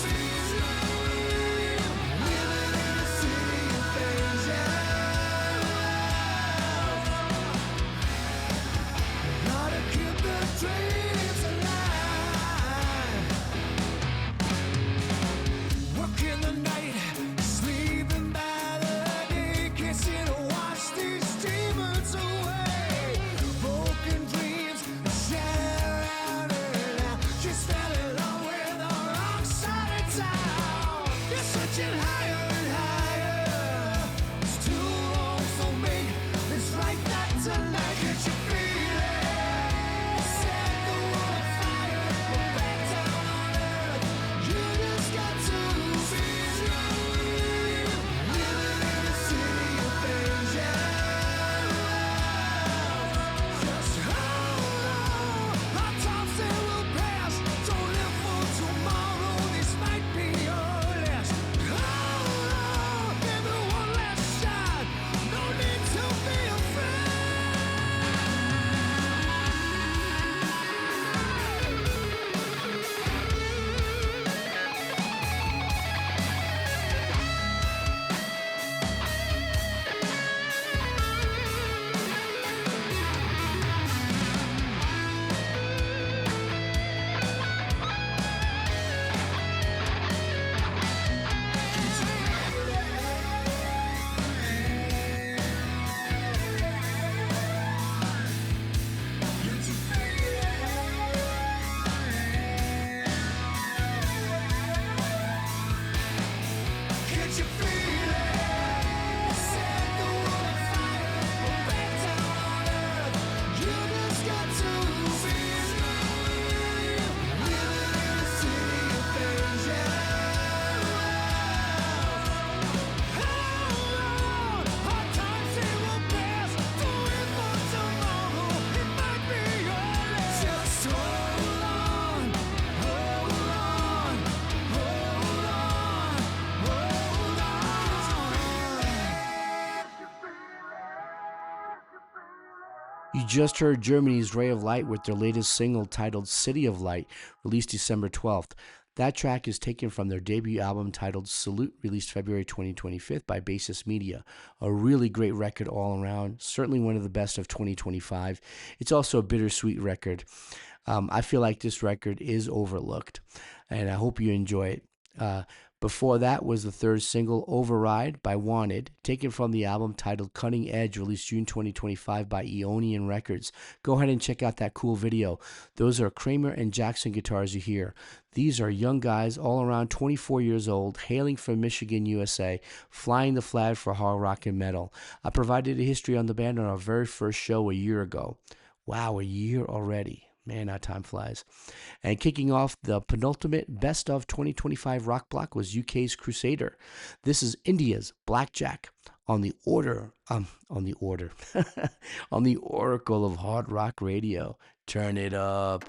feel it. Living in a city of danger. Gotta keep the dreams alive. Working the night, sleeping by the day. Can't seem to wash these demons away. Broken dreams shatter around her now. She's fell in love with the wrong side of town. You're searching higher and higher. It's too long, so make this right not tonight. Can't you feel it? Set the world on fire. We're back down on earth. You just got to feel it. Living in a city of danger. Just hold on. Our times they will pass. Don't live for tomorrow. This might be your last. Hold on. Give it one last shot. No need to be afraid. Can't you feel it? Set the world on fire. We're back down on earth. You just got to feel it. Living in a city of danger. Hold on. Our times they will pass. Don't live for tomorrow. It might be your last. Just hold on. Hold on. Hold on. Hold on. You just heard Germany's Ray of Light with their latest single titled City of Light, released December 12th. That track is taken from their debut album titled Salute, released February 2025 by Basis Media. A really great record all around, certainly one of the best of 2025. It's also a bittersweet record. I feel like this record is overlooked, and I hope you enjoy it. Before that was the third single, Override by Wanted, taken from the album titled Cutting Edge, released June 2025 by Eonian Records. Go ahead and check out that cool video. Those are Kramer and Jackson guitars you hear. These are young guys, all around 24 years old, hailing from Michigan, USA, flying the flag for hard rock and metal. I provided a history on the band on our very first show a year ago. Wow, a year already. Man, how time flies. And kicking off the penultimate Best of 2025 rock block was UK's Crusader. This is India's Blackjack on the on the Oracle of Hard Rock Radio. Turn it up.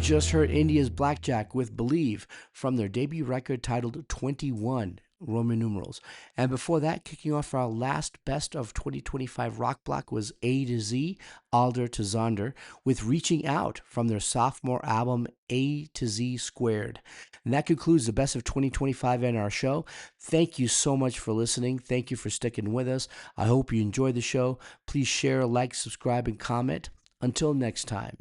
just heard India's Blackjack with Believe from their debut record titled 21, Roman numerals. And before that, kicking off our last best of 2025 rock block was A to Z, Alder to Zonder, with Reaching Out from their sophomore album A to Z Squared. And that concludes the best of 2025 and our show. Thank you so much for listening. Thank you for sticking with us. I hope you enjoyed the show. Please share, like, subscribe, and comment. Until next time.